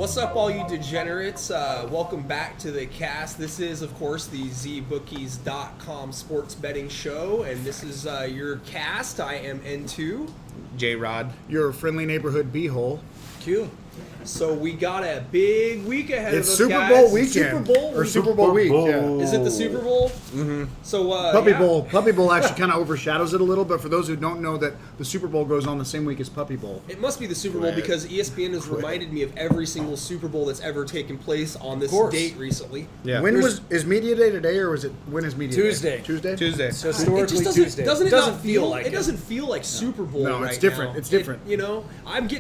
What's up, all you degenerates? Welcome back to the cast. This is, of course, the Zbookies.com sports betting show, and this is your cast. I am N2. J-Rod. Your friendly neighborhood B-hole. Q. So we got a big week ahead of us, Super guys. Bowl weekend. Super Bowl? Or Super Bowl week, yeah. Is it the Super Bowl? Mm-hmm. So, Puppy Bowl actually kind of overshadows it a little, but for those who don't know that the Super Bowl goes on the same week as Puppy Bowl. It must be the Super Bowl because ESPN has reminded me of every single Super Bowl that's ever taken place on this date recently. Yeah. Is Media Day today, or when is Media Tuesday. Day? Tuesday? Tuesday. So Historically, Tuesday. Doesn't not feel like it. Doesn't feel like Super Bowl No, right it's different. now. It's different.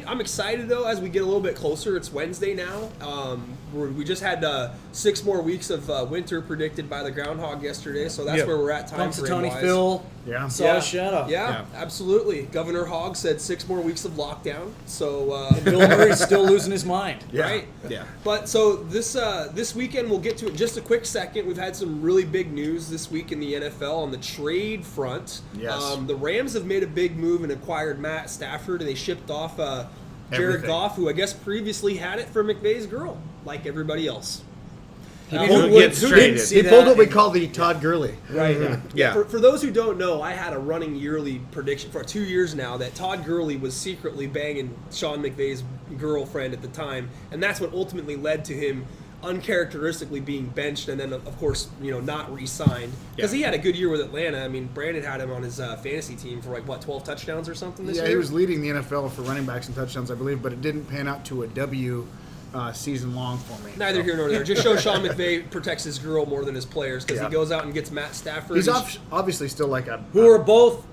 I'm excited, though, as we get a little bit closer. It's Wednesday now. We just had 6 more weeks of winter predicted by the groundhog yesterday, so that's where we're at time frame Tony wise. Phil. Yeah. Saw a shadow. Yeah, absolutely. Governor Hogg said 6 more weeks of lockdown. So And Bill Murray's still losing his mind. Yeah. Right. Yeah. But so this weekend, we'll get to it in just a quick second. We've had some really big news this week in the NFL on the trade front. Yes. The Rams have made a big move and acquired Matt Stafford, and they shipped off Jared Everything. Goff, who I guess previously had it for McVay's girl, like everybody else. Who gets traded? He pulled what we call the Todd Gurley. Right. Yeah. For those who don't know, I had a running yearly prediction for 2 years now that Todd Gurley was secretly banging Sean McVay's girlfriend at the time, and that's what ultimately led to him uncharacteristically being benched and then, of course, not re-signed. Because he had a good year with Atlanta. I mean, Brandon had him on his fantasy team for 12 touchdowns or something this year? Yeah, he was leading the NFL for running backs and touchdowns, I believe, but it didn't pan out to a W season long for me. Neither here nor there. Just shows Sean McVay protects his girl more than his players because he goes out and gets Matt Stafford. He's obviously still like a... Who are both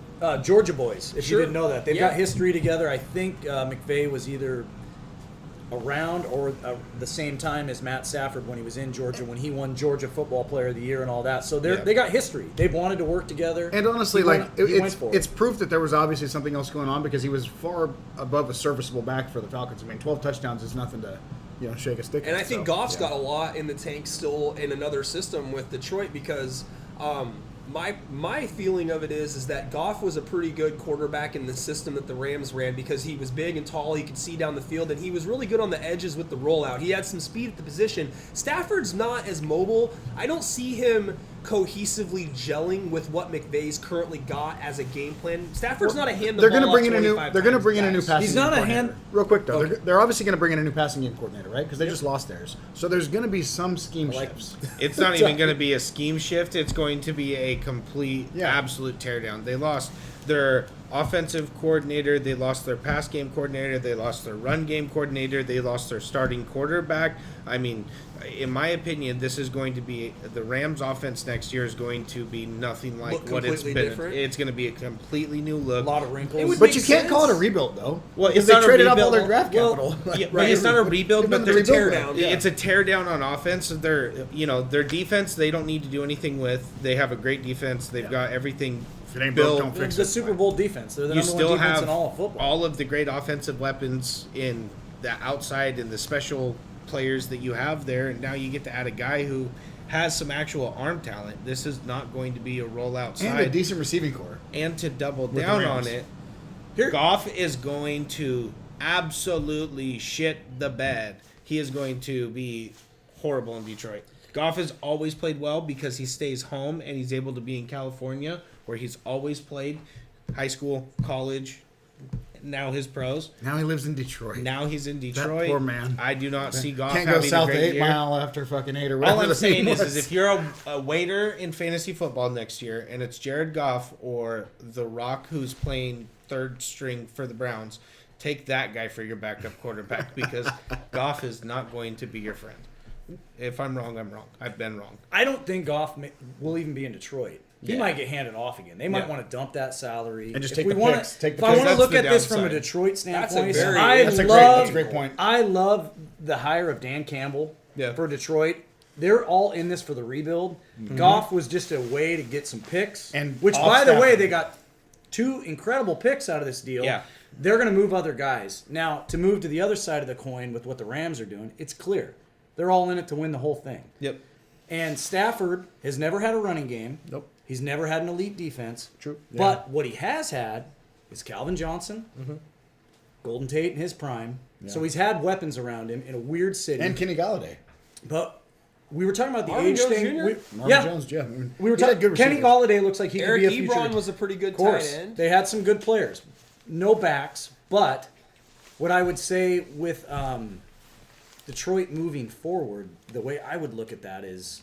Georgia boys, if Sure. you didn't know that. They've got history together. I think McVay was either around or the same time as Matt Stafford when he was in Georgia, when he won Georgia Football Player of the Year and all that. So they got history. They've wanted to work together. And honestly, He went for it. it's proof that there was obviously something else going on because he was far above a serviceable back for the Falcons. I mean, 12 touchdowns is nothing to shake a stick And at, I think Goff's got a lot in the tank still in another system with Detroit because my feeling of it is that Goff was a pretty good quarterback in the system that the Rams ran because he was big and tall, he could see down the field, and he was really good on the edges with the rollout. He had some speed at the position. Stafford's not as mobile. I don't see him cohesively gelling with what McVay's currently got as a game plan. Stafford's not a hand the They're ball going to bring in a new. 25 They're going to times bring in a new guys. passing. He's not game a hand- coordinator. Real quick though, Okay. they're obviously going to bring in a new passing game coordinator, right? Because they just lost theirs. So there's going to be some scheme shifts. It's not even going to be a scheme shift. It's going to be a complete, absolute teardown. They lost their offensive coordinator. They lost their pass game coordinator. They lost their run game coordinator. They lost their starting quarterback. I mean, in my opinion, this is going to be the Rams' offense next year is going to be nothing like what it's completely been. different. It's going to be a completely new look. A lot of wrinkles. But you can't call it a rebuild though. Well, because it's they not a traded up all rebuild. their draft capital. Yeah, but it's not a rebuild, but It's they're a rebuild. It's a teardown on offense. Their defense they don't need to do anything with. They have a great defense. They've got everything If it ain't broke, built. don't fix the it. Super Bowl defense. They're the You number still one defense have in all of football. all of the great offensive weapons in the outside and the special players that you have there, and now you get to add a guy who has some actual arm talent. This is not going to be a rollout And side. a decent receiving core. And to double the down Rams. on it, Goff is going to absolutely shit the bed. He is going to be horrible in Detroit. Goff has always played well because he stays home and he's able to be in California where he's always played high school, college, now his pros. Now he lives in Detroit. Now he's in Detroit. That poor man. I do not see Goff Can't go having south a of great 8 year. Mile after fucking 8 or whatever. All I'm the saying name is was. if you're a waiter in fantasy football next year and it's Jared Goff or The Rock who's playing third string for the Browns, take that guy for your backup quarterback because Goff is not going to be your friend. If I'm wrong, I'm wrong. I've been wrong. I don't think Goff will even be in Detroit. He Yeah. might get handed off again. They might want to dump that salary And just If take we the wanna- picks. Take the If I want to That's look the at this from a downside. Detroit standpoint, very- that's a great point. I love the hire of Dan Campbell for Detroit. They're all in this for the rebuild. Goff was just a way to get some picks, And which, off by the way, Stafford. they got 2 incredible picks out of this deal. Yeah. They're going to move other guys. Now, to move to the other side of the coin with what the Rams are doing, it's clear. They're all in it to win the whole thing. Yep. And Stafford has never had a running game. Nope. He's never had an elite defense. True. But what he has had is Calvin Johnson, Golden Tate in his prime. Yeah. So he's had weapons around him in a weird city. And Kenny Galladay. But we were talking about the Marvin age Jones thing. Jr.? Marvin Jones, yeah. I mean, We were he had talking. good Kenny receivers. Galladay looks like he Eric could be a future. Ebron was a pretty good Of course, tight end. they had some good players. No backs, but what I would say with Detroit moving forward, the way I would look at that is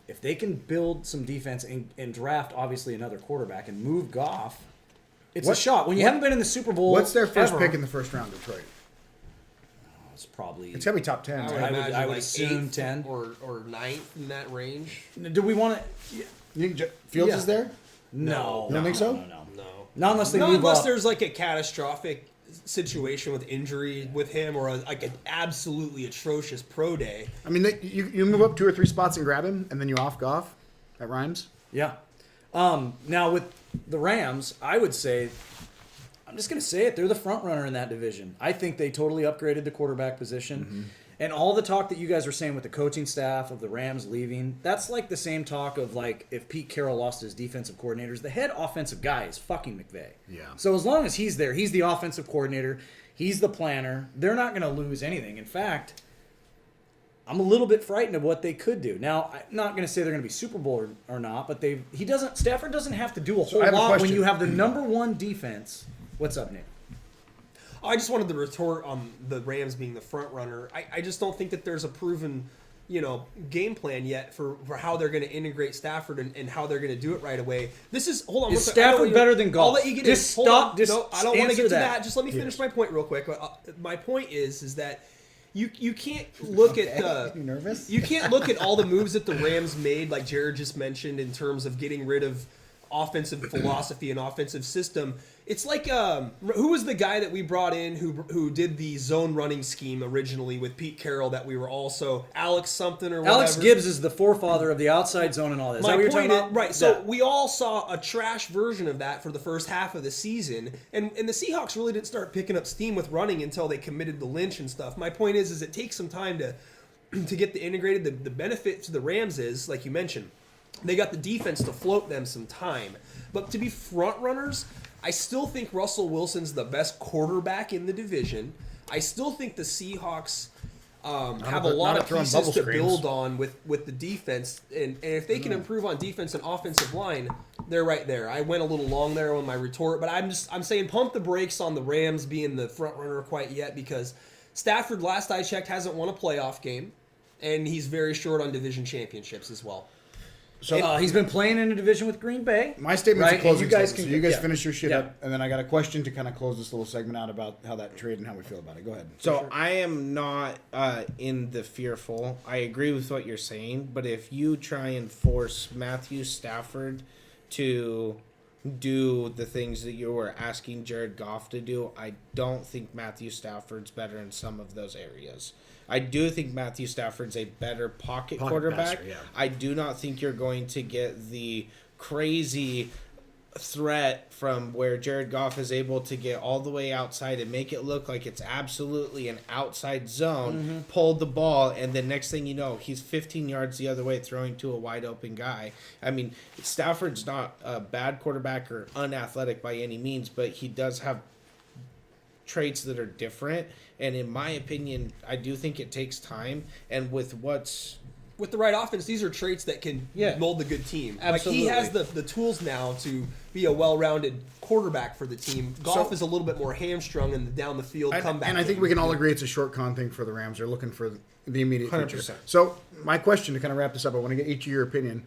if they can build some defense and draft, obviously, another quarterback and move Goff, it's a shot. When you haven't been in the Super Bowl, What's their first ever, pick in the first round, Detroit? It's probably. It's got to be top 10. I would, right? imagine I would like assume 8th 10. or 9th in that range. Do we want to? You think Fields Yeah. is there? No. You don't think so? No. No. Not unless they Not move unless up. there's like a catastrophic situation with injury with him or like an absolutely atrocious pro day. I mean, you move up 2 or 3 spots and grab him, and then you off Goff. That rhymes. Yeah. Now with the Rams, I would say, I'm just going to say it, they're the front runner in that division. I think they totally upgraded the quarterback position. Mm-hmm. And all the talk that you guys were saying with the coaching staff of the Rams leaving, that's like the same talk of like if Pete Carroll lost his defensive coordinators, the head offensive guy is fucking McVay. Yeah. So as long as he's there, he's the offensive coordinator, he's the planner, they're not going to lose anything. In fact, I'm a little bit frightened of what they could do. Now, I'm not going to say they're going to be Super Bowl or not, but Stafford doesn't have to do a whole I have a lot when question. you have the number one defense. What's up, Nick? I just wanted to retort on the Rams being the front runner. I just don't think that there's a proven, game plan yet for how they're going to integrate Stafford and how they're going to do it right away. This is hold on. Is one second. Stafford better than Goff? I'll let you get Just in. Hold stop. on. Just no, I don't want to answer get to that. that. Just let me finish my point real quick. My point is that you can't look at the. You nervous? You can't look at all the moves that the Rams made, like Jared just mentioned, in terms of getting rid of offensive philosophy and offensive system. It's like who was the guy that we brought in who did the zone running scheme originally with Pete Carroll that we were also Alex something or whatever. Alex Gibbs is the forefather of the outside zone and all that. Is that My what you're point talking about? right. So That. we all saw a trash version of that for the first half of the season, and the Seahawks really didn't start picking up steam with running until they committed the Lynch and stuff. My point is it takes some time to get the integrated. The benefit to the Rams is, like you mentioned, they got the defense to float them some time. But to be front runners, I still think Russell Wilson's the best quarterback in the division. I still think the Seahawks have a lot of throwing pieces bubble to screens. build on with the defense. And if they can improve on defense and offensive line, they're right there. I went a little long there on my retort, but I'm saying pump the brakes on the Rams being the front runner quite yet because Stafford, last I checked, hasn't won a playoff game, and he's very short on division championships as well. So He's been playing in a division with Green Bay. my statement's right? a closing And you guys statement. can- So you guys yeah. finish your shit Yeah. up, and then I got a question to kind of close this little segment out about how that trade and how we feel about it. Go ahead. So I am not in the fearful. I agree with what you're saying, but if you try and force Matthew Stafford to do the things that you were asking Jared Goff to do, I don't think Matthew Stafford's better in some of those areas. I do think Matthew Stafford's a better pocket quarterback. passer, yeah. I do not think you're going to get the crazy threat from where Jared Goff is able to get all the way outside and make it look like it's absolutely an outside zone, pulled the ball, and then next thing you know, he's 15 yards the other way throwing to a wide open guy. I mean, Stafford's not a bad quarterback or unathletic by any means, but he does have traits that are different. And in my opinion, I do think it takes time. And with With the right offense, these are traits that can mold the good team. Absolutely. Like he has the tools now to be a well-rounded quarterback for the team. Goff is a little bit more hamstrung in the down the field comeback. And I think game. we can all agree it's a short con thing for the Rams. They're looking for the immediate future. 100%. So my question to kind of wrap this up, I want to get each of your opinion.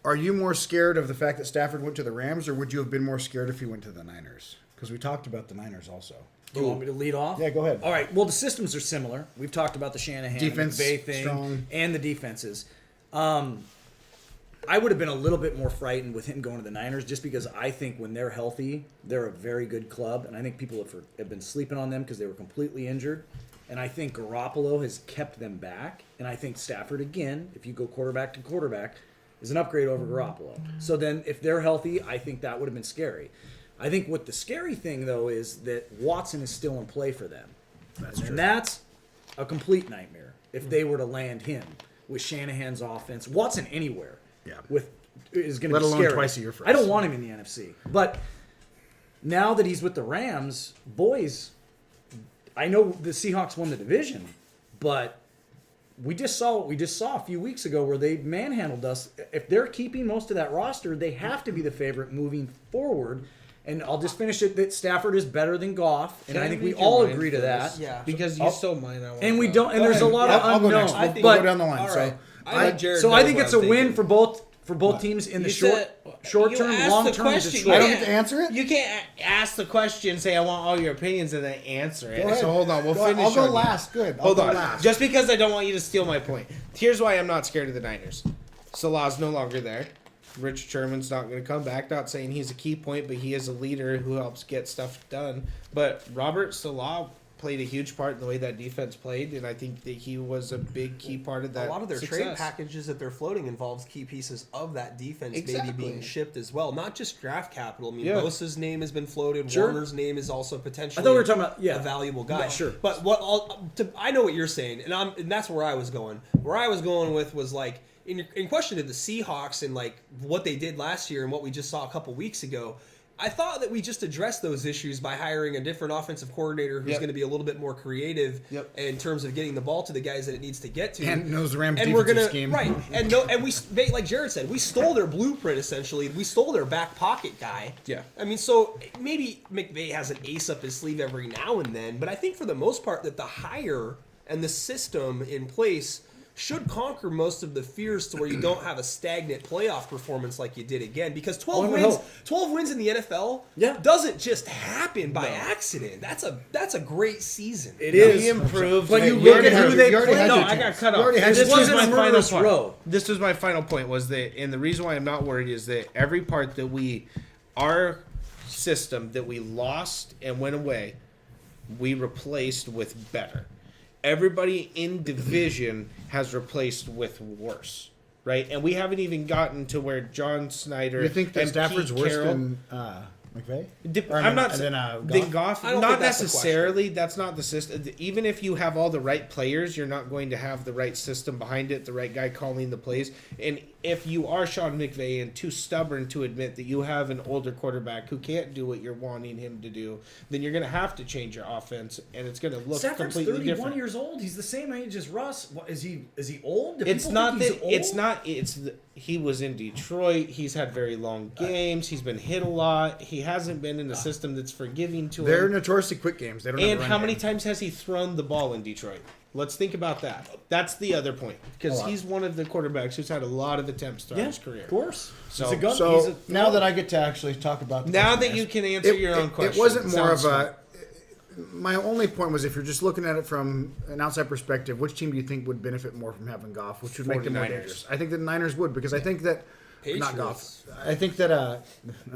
Are you more scared of the fact that Stafford went to the Rams, or would you have been more scared if he went to the Niners? Because we talked about the Niners also. Do you want me to lead off? Yeah, go ahead. All right. Well, the systems are similar. We've talked about the Shanahan Defense, and McVay thing strong. and the defenses. I would have been a little bit more frightened with him going to the Niners just because I think when they're healthy, they're a very good club. And I think people have been sleeping on them because they were completely injured. And I think Garoppolo has kept them back. And I think Stafford, again, if you go quarterback to quarterback, is an upgrade over Garoppolo. So then if they're healthy, I think that would have been scary. I think what the scary thing, though, is that Watson is still in play for them. And that's a complete nightmare if they were to land him with Shanahan's offense. Watson anywhere is going to Let be alone scary. twice a year for I don't us. want him in the NFC. But now that he's with the Rams, boys, I know the Seahawks won the division, but we just saw a few weeks ago where they manhandled us. If they're keeping most of that roster, they have to be the favorite moving forward. And I'll just finish it that Stafford is better than Goff, and I think we all agree to that. Yeah. Because you stole mine. And we don't. And there's a lot of I'll go next. unknowns. We'll But go down the line. All right. So I think it's a win for both teams in the short term, long term. I don't get to answer it. You can't ask the question, say I want all your opinions, and then answer it. Go ahead. So hold on, we'll finish. I'll go on you. last. Good. Hold I'll go on. last. Just because I don't want you to steal my point. Here's why I'm not scared of the Niners. Salah's no longer there. Rich Sherman's not going to come back. Not saying he's a key point, but he is a leader who helps get stuff done. But Robert Salah played a huge part in the way that defense played, and I think that he was a big key part of that. A lot of their success. trade packages that they're floating involves key pieces of that defense Exactly. maybe being shipped as well. Not just draft capital. I mean, Yeah. Bosa's name has been floated. Sure. Warner's name is also potentially I thought we were talking about a valuable guy. No, sure. But I know what you're saying, and that's where I was going. Where I was going with was like in question to the Seahawks and like what they did last year and what we just saw a couple weeks ago. I thought that we just addressed those issues by hiring a different offensive coordinator who's going to be a little bit more creative in terms of getting the ball to the guys that it needs to get to, And knows the Rams' and we're defensive gonna scheme. right. And we like Jared said, we stole their blueprint essentially. We stole their back pocket guy. Yeah. I mean, so maybe McVay has an ace up his sleeve every now and then, but I think for the most part that the hire and the system in place should conquer most of the fears to where you don't have a stagnant playoff performance like you did again. Because 12 wins in the NFL doesn't just happen by accident. That's a great season. It is. We improved. But you You look already at had who your- they you already played. had No, your I chance. got cut You off. already had This your wasn't chance. a My final murderous part. row. This was my final point was that, and the reason why I'm not worried is that every part that our system that we lost and went away, we replaced with better. Everybody in division has replaced with worse, right? And we haven't even gotten to where John Snyder. You think that and Stafford's Pete worse Carroll, than McVay? I'm not Then Goff. I don't Not think that's the necessarily. That's not the system. Even if you have all the right players, you're not going to have the right system behind it, the right guy calling the plays. And if you are Sean McVay and too stubborn to admit that you have an older quarterback who can't do what you're wanting him to do, then you're going to have to change your offense, and it's going to look Stafford's completely 31 different. years old. He's the same age as Russ. What, is he old? Do It's people not think that. he's It's old? not. He was in Detroit. He's had very long games. He's been hit a lot. He hasn't been in a system that's forgiving to They're him. notoriously quick games. They don't. have a And run how game. many times has he thrown the ball in Detroit? Let's think about that. That's the other point. Because he's one of the quarterbacks who's had a lot of attempts throughout his career. Of course. So- He's a gun. So he's a, now that I get to actually talk about the Now that business, you can answer your own question. it wasn't more of Sounds a. My only point was if you're just looking at it from an outside perspective, which team do you think would benefit more from having Goff? Which would make them more 49ers. dangerous? I think the Niners would because I think that not Patriots. Goff. I think that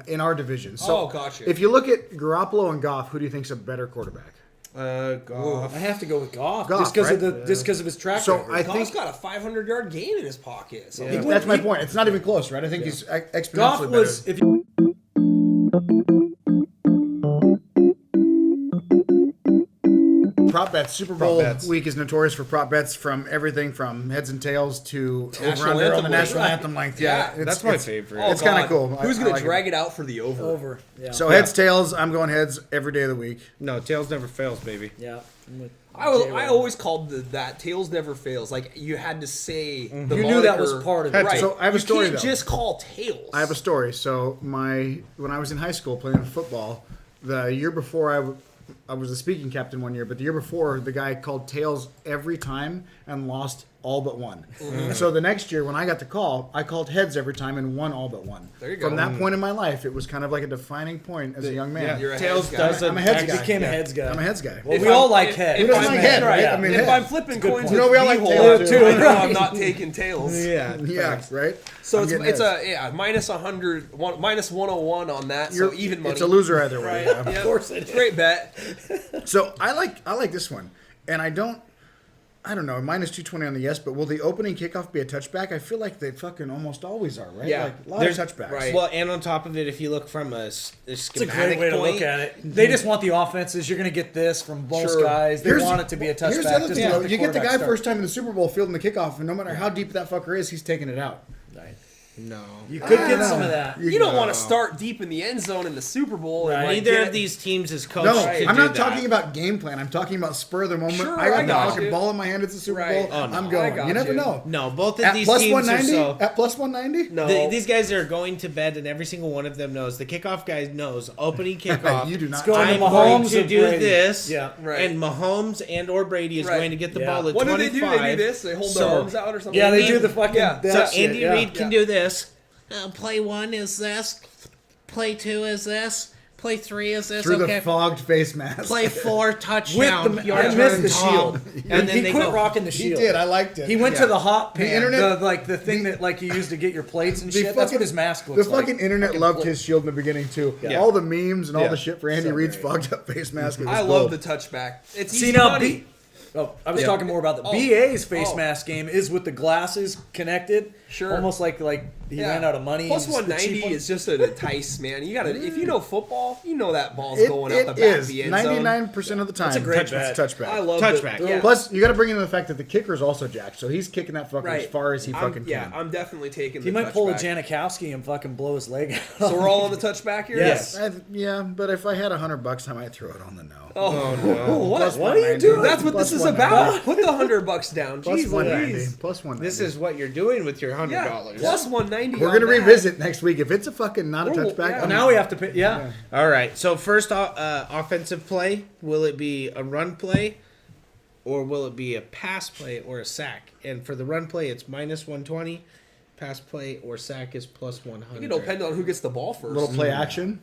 in our division. So Oh, gotcha. if you look at Garoppolo and Goff, who do you think's a better quarterback? Goff. I have to go with Goff, Goff, just because right? of his track So record. I Goff's think got a 500-yard game in his pocket. So that's my point. It's not even close, right? I think he's exponentially Goff better. was if you Prop bets. Super Bowl bets. week is notorious for prop bets from everything from heads and tails to National over-under on anthem the length. national anthem length. Yeah, it's- That's my it's- favorite. Oh, It's kinda God. cool. Who's I going like to it. drag it out for the over? over, yeah, So heads, tails. I'm going heads every day of the week. No, tails never fails, baby. yeah. I'm with I J-Roll. always called that tails never fails. Like you had to say the You knew that moniker- was part of Had it. to. Right. So I have a You story, can't though. just call tails. I have a story. So when I was in high school playing football, the year before I was the speaking captain one year, but the year before the guy called tails every time and lost all but one. So the next year when I got the call, I called heads every time and won all but one. There you go. From that point in my life, it was kind of like a defining point as a young man. You're a Tails heads guy. doesn't. I'm a heads actually- guy. He became a yeah. heads guy. I'm a heads guy. Well, If we I'm- all like if- heads. if Who doesn't I'm- like head, right? Yeah. I mean, If head. I'm flipping good coins point. with You know, we all like B-hole, tails, too. I'm not taking tails. Yeah. Yeah, right. So I'm it's getting it's heads. a minus 100, minus 101 on that. So even money. It's a loser either way. Right. yeah. Of course it is. Great bet. So I like this one, and I don't know, minus 220 on the yes, but will the opening kickoff be a touchback? I feel like they fucking almost always are, right? Yeah. Like, a lot There's- of touchbacks. right. Well, and on top of it, if you look from a It's a schematic great way to point, look at it. They just want the offenses. You're going to get this from both Sure. guys. They want it to be a touchback. Here's the other just thing, to though. let You get the guy quarterback first time in the Super Bowl fielding the kickoff, and no matter how deep that fucker is, he's taking it out. start. Right. No. You could get some of that. You don't want to start deep in the end zone in the Super Bowl. And Right. like Neither get- of these teams is coached No, to I'm do not that. talking about game plan. I'm talking about spur of the moment. Sure, I got I the got fucking you. ball in my hand. It's a Super Right. Bowl. Oh, no. I'm I going. got You never you. know. No, both of At these plus teams 190? are so. At plus 190? No. These guys are going to bed, and every single one of them knows. The kickoff guy knows opening kickoff. You do not. It's going to I'm Mahomes going to or do Brady. this, Yeah. Right. and Mahomes and or Brady is Right. going to get the Yeah. ball at What do 25. they do? They do this. They hold their So- arms out or something. Yeah, they Andy- do the fucking. Yeah. So that shit, Andy yeah. Reid can do this. Play 1 is this. Play 2 is this. Play 3 is this. Through okay. the fogged face mask. Play 4 touchdown. With the, Your I turn, missed the Tom. shield. And then he they quit go. rocking the He shield. did. I liked it. He went Yeah. to the hot pan, internet- the thing that like you use to get your plates and The shit. That's what his mask The looks like. fucking internet Fucking loved plate. his shield in the beginning too. Yeah. All the memes and all Yeah. the shit for Andy So Reid's great. fogged up face mask. It was I love gold. the touchback. It's See easy now, money. I was talking more about the Oh. BA's face Oh. mask game is with the glasses connected. Sure. Almost like he ran out of money. Plus and it's the 190 cheap one. is just an entice, man. You gotta if you know football, you know that ball's It, going out the it back of is the end zone. 99% of the time. That's a great bet. touchback. I love Touchback. Yeah. Plus, you got to bring in the fact that the kicker's also jacked, so he's kicking that fucker right. as far as he I'm- fucking yeah, can. I'm definitely taking. He the might pull a touchback. Janikowski and fucking blow his leg out. So we're all on the touchback here. Yes. Yeah, but if I had $100, I might throw it on the no. Oh, no. what? Plus What are you 190. doing? That's what Plus this is 190. about. Put the $100 down. Plus Jeez 190. Louise. Plus 190. This is what you're doing with your $100. Yeah. Plus 190. We're on gonna that. revisit next week. If it's a fucking not a Well, touchback, yeah. Well, I'm now we have to pay. Yeah. All right. So first, offensive play. Will it be a run play, or will it be a pass play or a sack? And for the run play, it's minus 120. Pass play or sack is plus 100. It'll depend on who gets the ball first. little play action.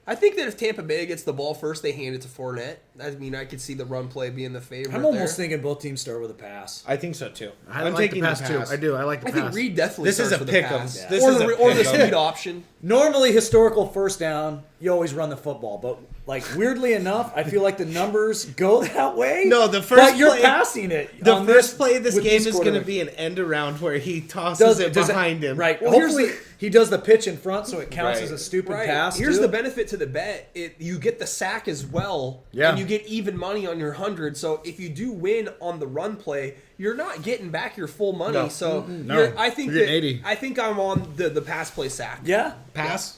I think that if Tampa Bay gets the ball first, they hand it to Fournette. I mean, I could see the run play being the favorite. I'm almost there. thinking both teams start with a pass. I think so too. I I'm like taking the pass, too. I do. I like the I pass. think Reed definitely. This is starts a with pick 'em. pass. This or is the, a or the pick 'em. speed option. Normally, historical first down, you always run the football, but like weirdly enough, I feel like the numbers go that way. No, the first but you're play- passing it. The on first play of this with game these is going to quarterbacks. be an end around where he tosses it does behind him. Right. Well, Well, here's hopefully the- he does the pitch in front, so it counts Right. as a stupid Right. pass. Here's too. the benefit to the bet: you get the sack as well, Yeah. and you get even money on your 100. So if you do win on the run play, you're not getting back your full money. No. So No. I think You're that getting 80. I think I'm on the pass play sack. Yeah. Pass.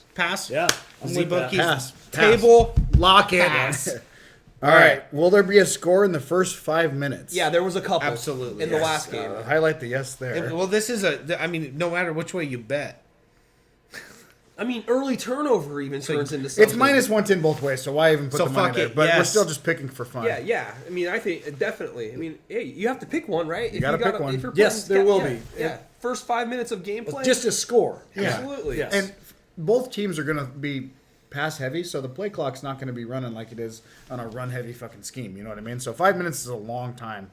Yeah. I'm with that. Zbookies. Pass. Table. Lock in. Pass. All right. Will there be a score in the first 5 minutes? Yeah, there was a couple Absolutely, in the yes. last game. Highlight the yes there. Well, this is I mean, no matter which way you bet. I mean, early turnover even turns into something. It's minus 110 both ways, so why even put So the money fuck there? it, But we're yes. still just picking for fun. Yeah. I mean, I think definitely. I mean, hey, you have to pick one, right? If gotta pick one. If you're Yes, playing- there will yeah, be. Yeah. First 5 minutes of gameplay. Just a score. Yeah. Absolutely. Yes. And both teams are going to be pass heavy, so the play clock's not going to be running like it is on a run heavy fucking scheme. You know what I mean? So 5 minutes is a long time.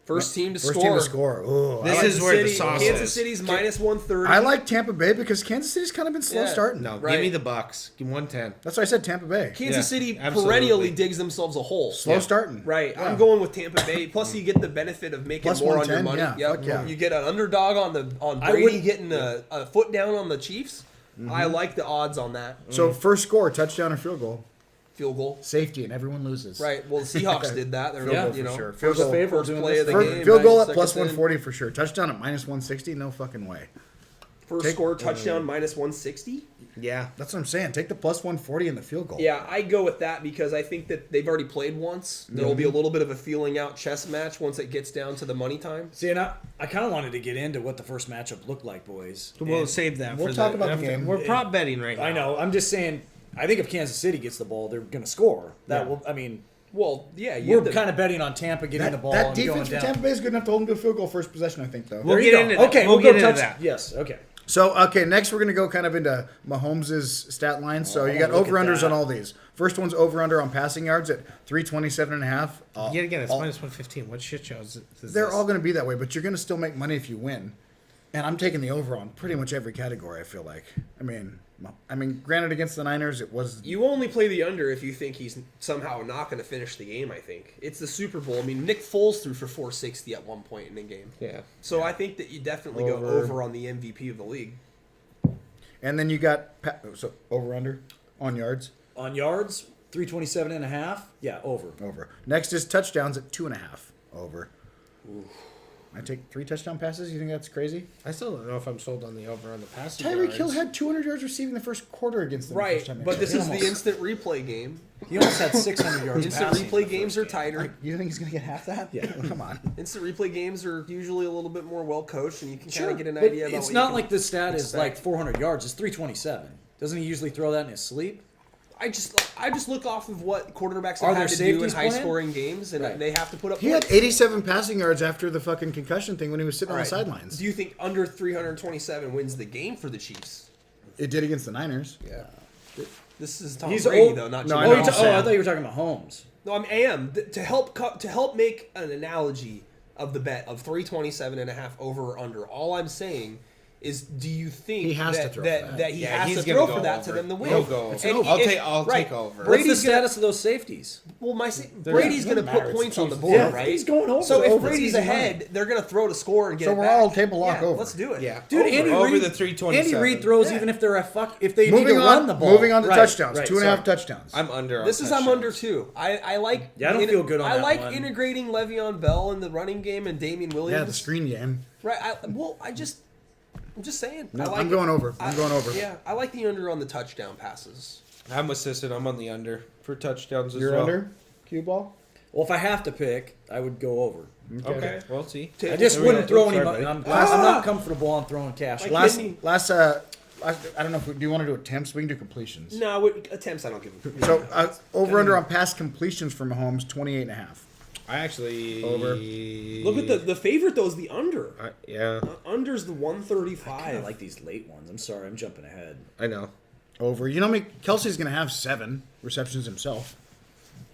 First team to First score. team to score. Ooh, This I like, is where the sauce Kansas is. City's minus 130. I like Tampa Bay because Kansas City's kind of been slow Yeah. starting. No, Right. give me the Bucks. Give 110. That's why I said Tampa Bay. Kansas Yeah, City absolutely. perennially digs themselves a hole. Slow starting. Right. Yeah. I'm going with Tampa Bay. Plus, you get the benefit of making Plus more on your 110, money. yeah, Yep. fuck yeah. You get an underdog on I Brady wouldn't- getting a foot down on the Chiefs. I like the odds on that. So first score, touchdown or field goal. Field goal. Safety, and everyone loses. Right. Well, the Seahawks did that. They're Field goal you for know, sure. first, Field goal. first Doing play this. of the First, game. field goal right? at plus Second in. 140 for sure. Touchdown at minus 160, no fucking way. First Take- score touchdown minus 160. Yeah. That's what I'm saying. Take the plus 140 in the field goal. Yeah, I go with that because I think that they've already played once. There will be Mm-hmm. a little bit of a feeling out chess match once it gets down to the money time. See, and I kind of wanted to get into what the first matchup looked like, boys. We'll And save that. we'll for talk about the after. game. We're prop betting right now. I know. I'm just saying. I think if Kansas City gets the ball, they're going to score. That Yeah. will. I mean, Well, yeah, you we're have to- kind of betting on Tampa getting the ball That and defense going for down. Tampa Bay is good enough to hold them to a field goal first possession, I think, though. We'll There you get go. into that. Okay, We'll we'll get go into touch. that. Yes. Okay. So, okay, next we're going to go kind of into Mahomes' stat line. So you got look at over-unders that. on all these. First one's over-under on passing yards at 327.5. Yet again, it's minus 115. What shit show is They're this? all going to be that way, but you're going to still make money if you win. And I'm taking the over on pretty much every category, I feel like. I mean, granted, against the Niners, it was... You only play the under if you think he's somehow not going to finish the game, I think. It's the Super Bowl. I mean, Nick Foles threw for 460 at one point in the game. Yeah. So I think that you definitely go Over. over on the MVP of the league. And then you got... So, over-under on yards? On yards, 327.5. Yeah, over. Over. Next is touchdowns at 2.5. Over. I take 3 touchdown passes. You think that's crazy? I still don't know if I'm sold on the over on the passing Tyreek yards. Hill had 200 yards receiving the first quarter against them. the Right, first time they but played. this is the instant replay game. He almost had 600 yards. Instant passing in replay the games first are game. tighter. You think he's going to get half that? Yeah. Come on. Instant replay games are usually a little bit more well coached, and you can kind of get an but idea about it's what not you like the stat is expect. like 400 yards. It's 327. Doesn't he usually throw that in his sleep? I just look off of what quarterbacks Are have there had to do in safeties high playing? scoring games, and Right. they have to put up He had points. 87 passing yards after the fucking concussion thing when he was sitting All on the right. sidelines. Do you think under 327 wins the game for the Chiefs? It did against the Niners. Yeah. This is Tom He's Brady, old. though, not No, Jim I Oh, know. I Johnson. thought you were talking about Holmes. No, I am. To help make an analogy of the bet of 327.5 over or under. All I'm saying is, do you think He has that, to throw that, for that. that he Yeah, has he's to gonna throw go for that over. to them to win? He'll go over. And I'll take over. What's the Brady's gonna, status of those safeties? well, Brady's going to doesn't put matter. points It's on the Chiefs. board, Yeah, right? he's going over. So if Over. Brady's It's easy ahead, they're going to throw to score and get So it we're back. all table lock Yeah, over. Let's do it. Yeah. Dude, over, Andy over Reid, the 327. Andy Reid throws Yeah. even if they need to run the ball. Moving on to Right, touchdowns. right, 2.5 sorry. touchdowns. I'm under. This on is I'm touchdowns. under too. I like. Yeah, I don't feel good on I that like one. integrating Le'Veon Bell in the running game and Damian Williams. Yeah, the screen game. Right. I'm just saying. No, I like I'm going over. I- I'm going over. Yeah, I like the under on the touchdown passes. I'm assisted. I'm on the under for touchdowns as You're well. under? Cue ball? Well, if I have to pick, I would go over. Okay. Well, see. I just There we wouldn't go. throw Sorry, any money. buddy. I'm not comfortable on throwing cash. Like- Last, Kidney. last, I don't know if do you want to do attempts? We can do completions. No, attempts I don't give them. So over under on pass completions for Mahomes 28.5. I actually Over. Look at the favorite though is the under. Yeah, Under's the I 135. like these late ones. I'm sorry, I'm jumping ahead. I know. Over. You know, Kelsey's going to have 7 receptions himself.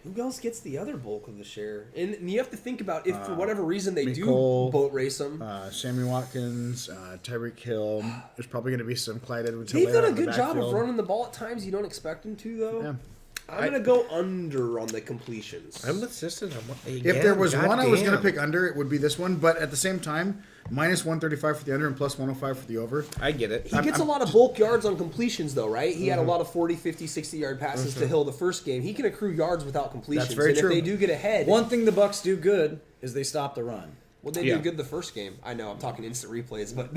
Who else gets the other bulk of the share? And you have to think about if for whatever reason they Nicole, do boat race them. Sammy Watkins, Tyreek Hill. There's probably going to be some Clyde Edwards-Helaire They've done a in the good job of backfield. running the ball at times you don't expect them to though. Yeah. I'm gonna go under on the completions. I'm assisted. If there was one I was going to goddamn. pick under, it would be this one. But at the same time, minus 135 for the under and plus 105 for the over. I get it. He gets a lot of bulk yards on completions, though, right? He had a lot of 40, 50, 60-yard passes to Hill the first game. He can accrue yards without completions. That's very and true. if they do get ahead, One thing the Bucks do good is they stop the run. well, they Yeah. do good the first game. I know I'm talking instant replays, but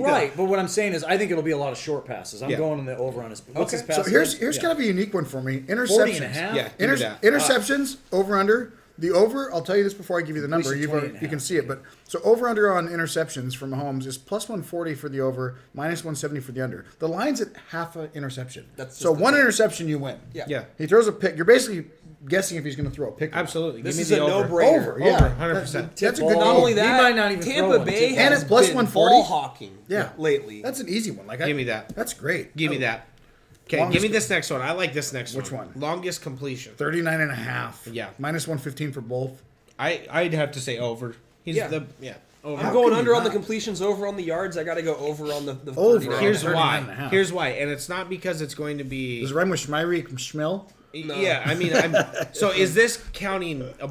Right, but what I'm saying is I think it'll be a lot of short passes. I'm Yeah. going on the over on his. What's Okay. his pass? So here's Yeah. kind of a unique one for me. 40 Interceptions. and a half. Yeah, give me that. Interceptions over under. The over, I'll tell you this before I give you the number. Completion 20 and a You can half. see it, but so over under on interceptions from Mahomes is plus 140 for the over, minus 170 for the under. The line's at half an interception. That's so just the one thing. interception you win. Yeah. Yeah, He throws a pick. You're basically guessing if he's going to throw a pick. or not. absolutely. This Give is me a the over. no-brainer. Over, yeah, 100%. That's a Tip good ball. Not deal. only He that, might not even throw Tampa one, Bay too. has And it's plus been 140. ball hawking Yeah, lately. That's an easy one. Give me that. That's great. Give me that. Okay, Longest- give me this next one. I like this next one. Which one? Longest completion. 39 and a half. Yeah. Minus 115 for both. I'd have to say over. He's Yeah. over. I'm How going can under you on the not? completions, over on the yards. I got to go over on the Over. 39. Here's 39 why. and a half. Here's why, and it's not because it's going to be. Does it rhyme with Schmeiry Schmill? No. Yeah, I mean, so is this counting a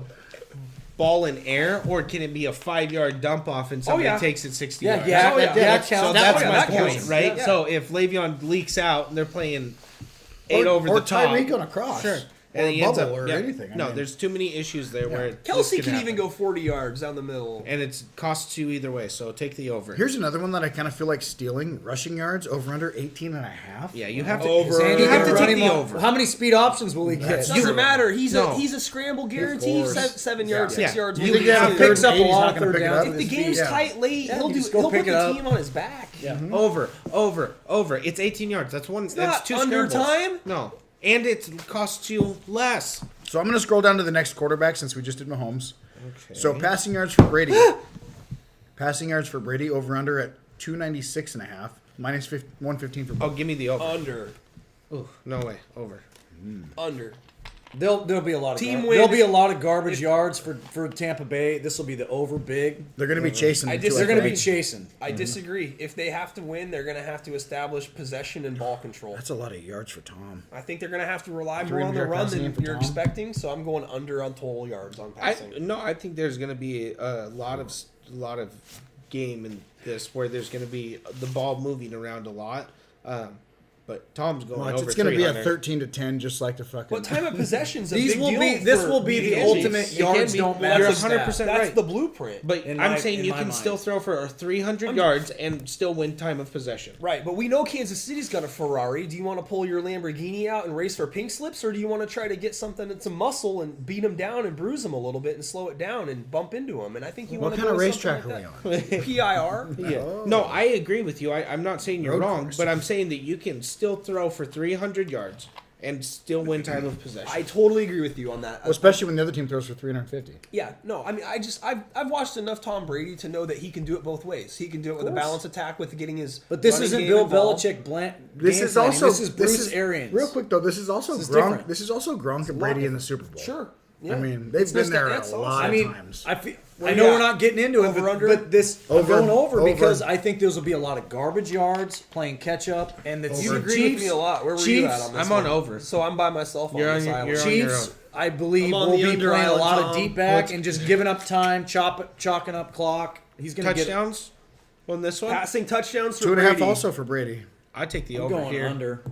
ball in air, or can it be a 5-yard dump off and somebody yeah. takes it 60 Yeah, yards? yeah, Oh, yeah. that So counts. that's yeah, my that point, counts. right? Yeah. So if Le'Veon leaks out and they're playing 8 Or- over or the top, Tyreek on a cross. sure, Or he a ends bubble up- or yeah. anything. I No, mean, there's too many issues there where Kelsey this can could even happen. go 40 yards down the middle. and it costs you either way. So take the over. Here's another one that I kind of feel like stealing. Rushing yards over under 18 and a half. Yeah, you have to. Over. Is Andy You have gonna to run take him the on- over. How many speed options will he get? That's Doesn't true. matter. He's No. a scramble guarantee. course. 7 yards, Yeah. 6 yards. You when think he they have needs a to. picks up a he's lot not gonna third pick it down. up? If the His game's Yeah. tight late, Yeah, he'll you do. just go He'll pick put it the up. team on his back. Yeah. Over. It's 18 yards. That's one. That's not 2 under scrambles. time. No, and it costs you less. So I'm going to scroll down to the next quarterback since we just did Mahomes. Okay. So passing yards for Brady. Passing yards for Brady over under at 296 and a half. Minus 115 for Oh, give me the over. Under. Ooh, no way. Over. Under. There'll be a lot of Team win. there'll be a lot of garbage yards for Tampa Bay. This will be the over big. They're going to be chasing. I them, just- too, They're going to be think. chasing. I disagree. If they have to win, they're going to have to establish possession and ball control. That's a lot of yards for Tom. I think they're going to have to rely more 300 on the yard run passing than game for you're Tom. expecting. So I'm going under on total yards on passing. I think there's going to be a lot of game in this where there's going to be the ball moving around a lot. But Tom's going Well, over it's going to be a 300. 13-10, just like the fucking. But time of possession's a These big will deal. be. This for will be the Angie. ultimate It can yards be. don't You're matter. 100% stat. That's right. the blueprint. But In I'm my- saying in you my can mind. still throw for 300 yards and still win time of possession. Right, but we know Kansas City's got a Ferrari. Do you want to pull your Lamborghini out and race for pink slips, or do you want to try to get something that's a muscle and beat them down and bruise them a little bit and slow it down and bump into them? And I think you What want to kind go of with something racetrack like are we on? that. PIR. Yeah. No, I agree with you. I'm not saying you're Road wrong, course. but I'm saying that you can still throw for 300 yards and still win time of possession. I totally agree with you on that. Well, especially when the other team throws for 350. Yeah, no, I mean, I've watched enough Tom Brady to know that he can do it both ways. He can do it with a balanced attack with getting his. But this running isn't game Bill involved. Belichick. This game is planning. also This is Bruce Arians. Real quick though, this is also This is Gronk. different. This is also Gronk and Brady in the Super Bowl. Sure. Yeah. I mean, they've It's been just there that's a awesome. lot I of mean, times. I know we're not getting into it, Over, but, under? but this Over, I'm going over because over. I think there's will be a lot of garbage yards, playing catch up, and the You the agree Chiefs, with me a lot. Where were Chiefs, you at on this I'm on one? over. So I'm by myself You're on on this your- island. you're on your Chiefs, own. I believe, I'm on will the be under playing a island, lot of Tom. deep back What's- and just giving up time, chalking up clock. He's going to get. Touchdowns on this one? Passing touchdowns for 2.5 Brady. also for Brady. I take the I'm over going here. under.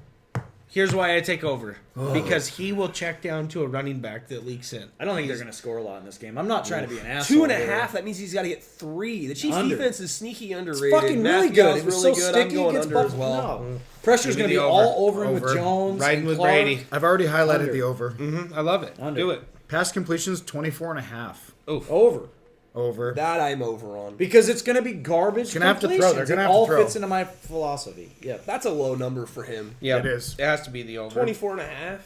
Here's why I take over. Because he will check down to a running back that leaks in. I don't think they're going to score a lot in this game. I'm not trying to be an asshole. 2.5. here. That means he's got to get 3. The Chiefs' Under. defense is sneaky underrated. It's fucking really Matthew's good. It was really so good. sticky I'm going against under as Buffalo. well. No. Pressure's Give going me to be the all over. over him with Over. Jones Riding and with Clark. Brady. I've already highlighted Under. the over. I love it. Under. Do it. Pass completions 24.5. Oof. Over. Over. That I'm over on. Because it's going to be garbage. Gonna have to throw. They're completions. gonna It have to all throw. fits into my philosophy. Yeah. That's a low number for him. Yeah, It is. It has to be the over. 24.5.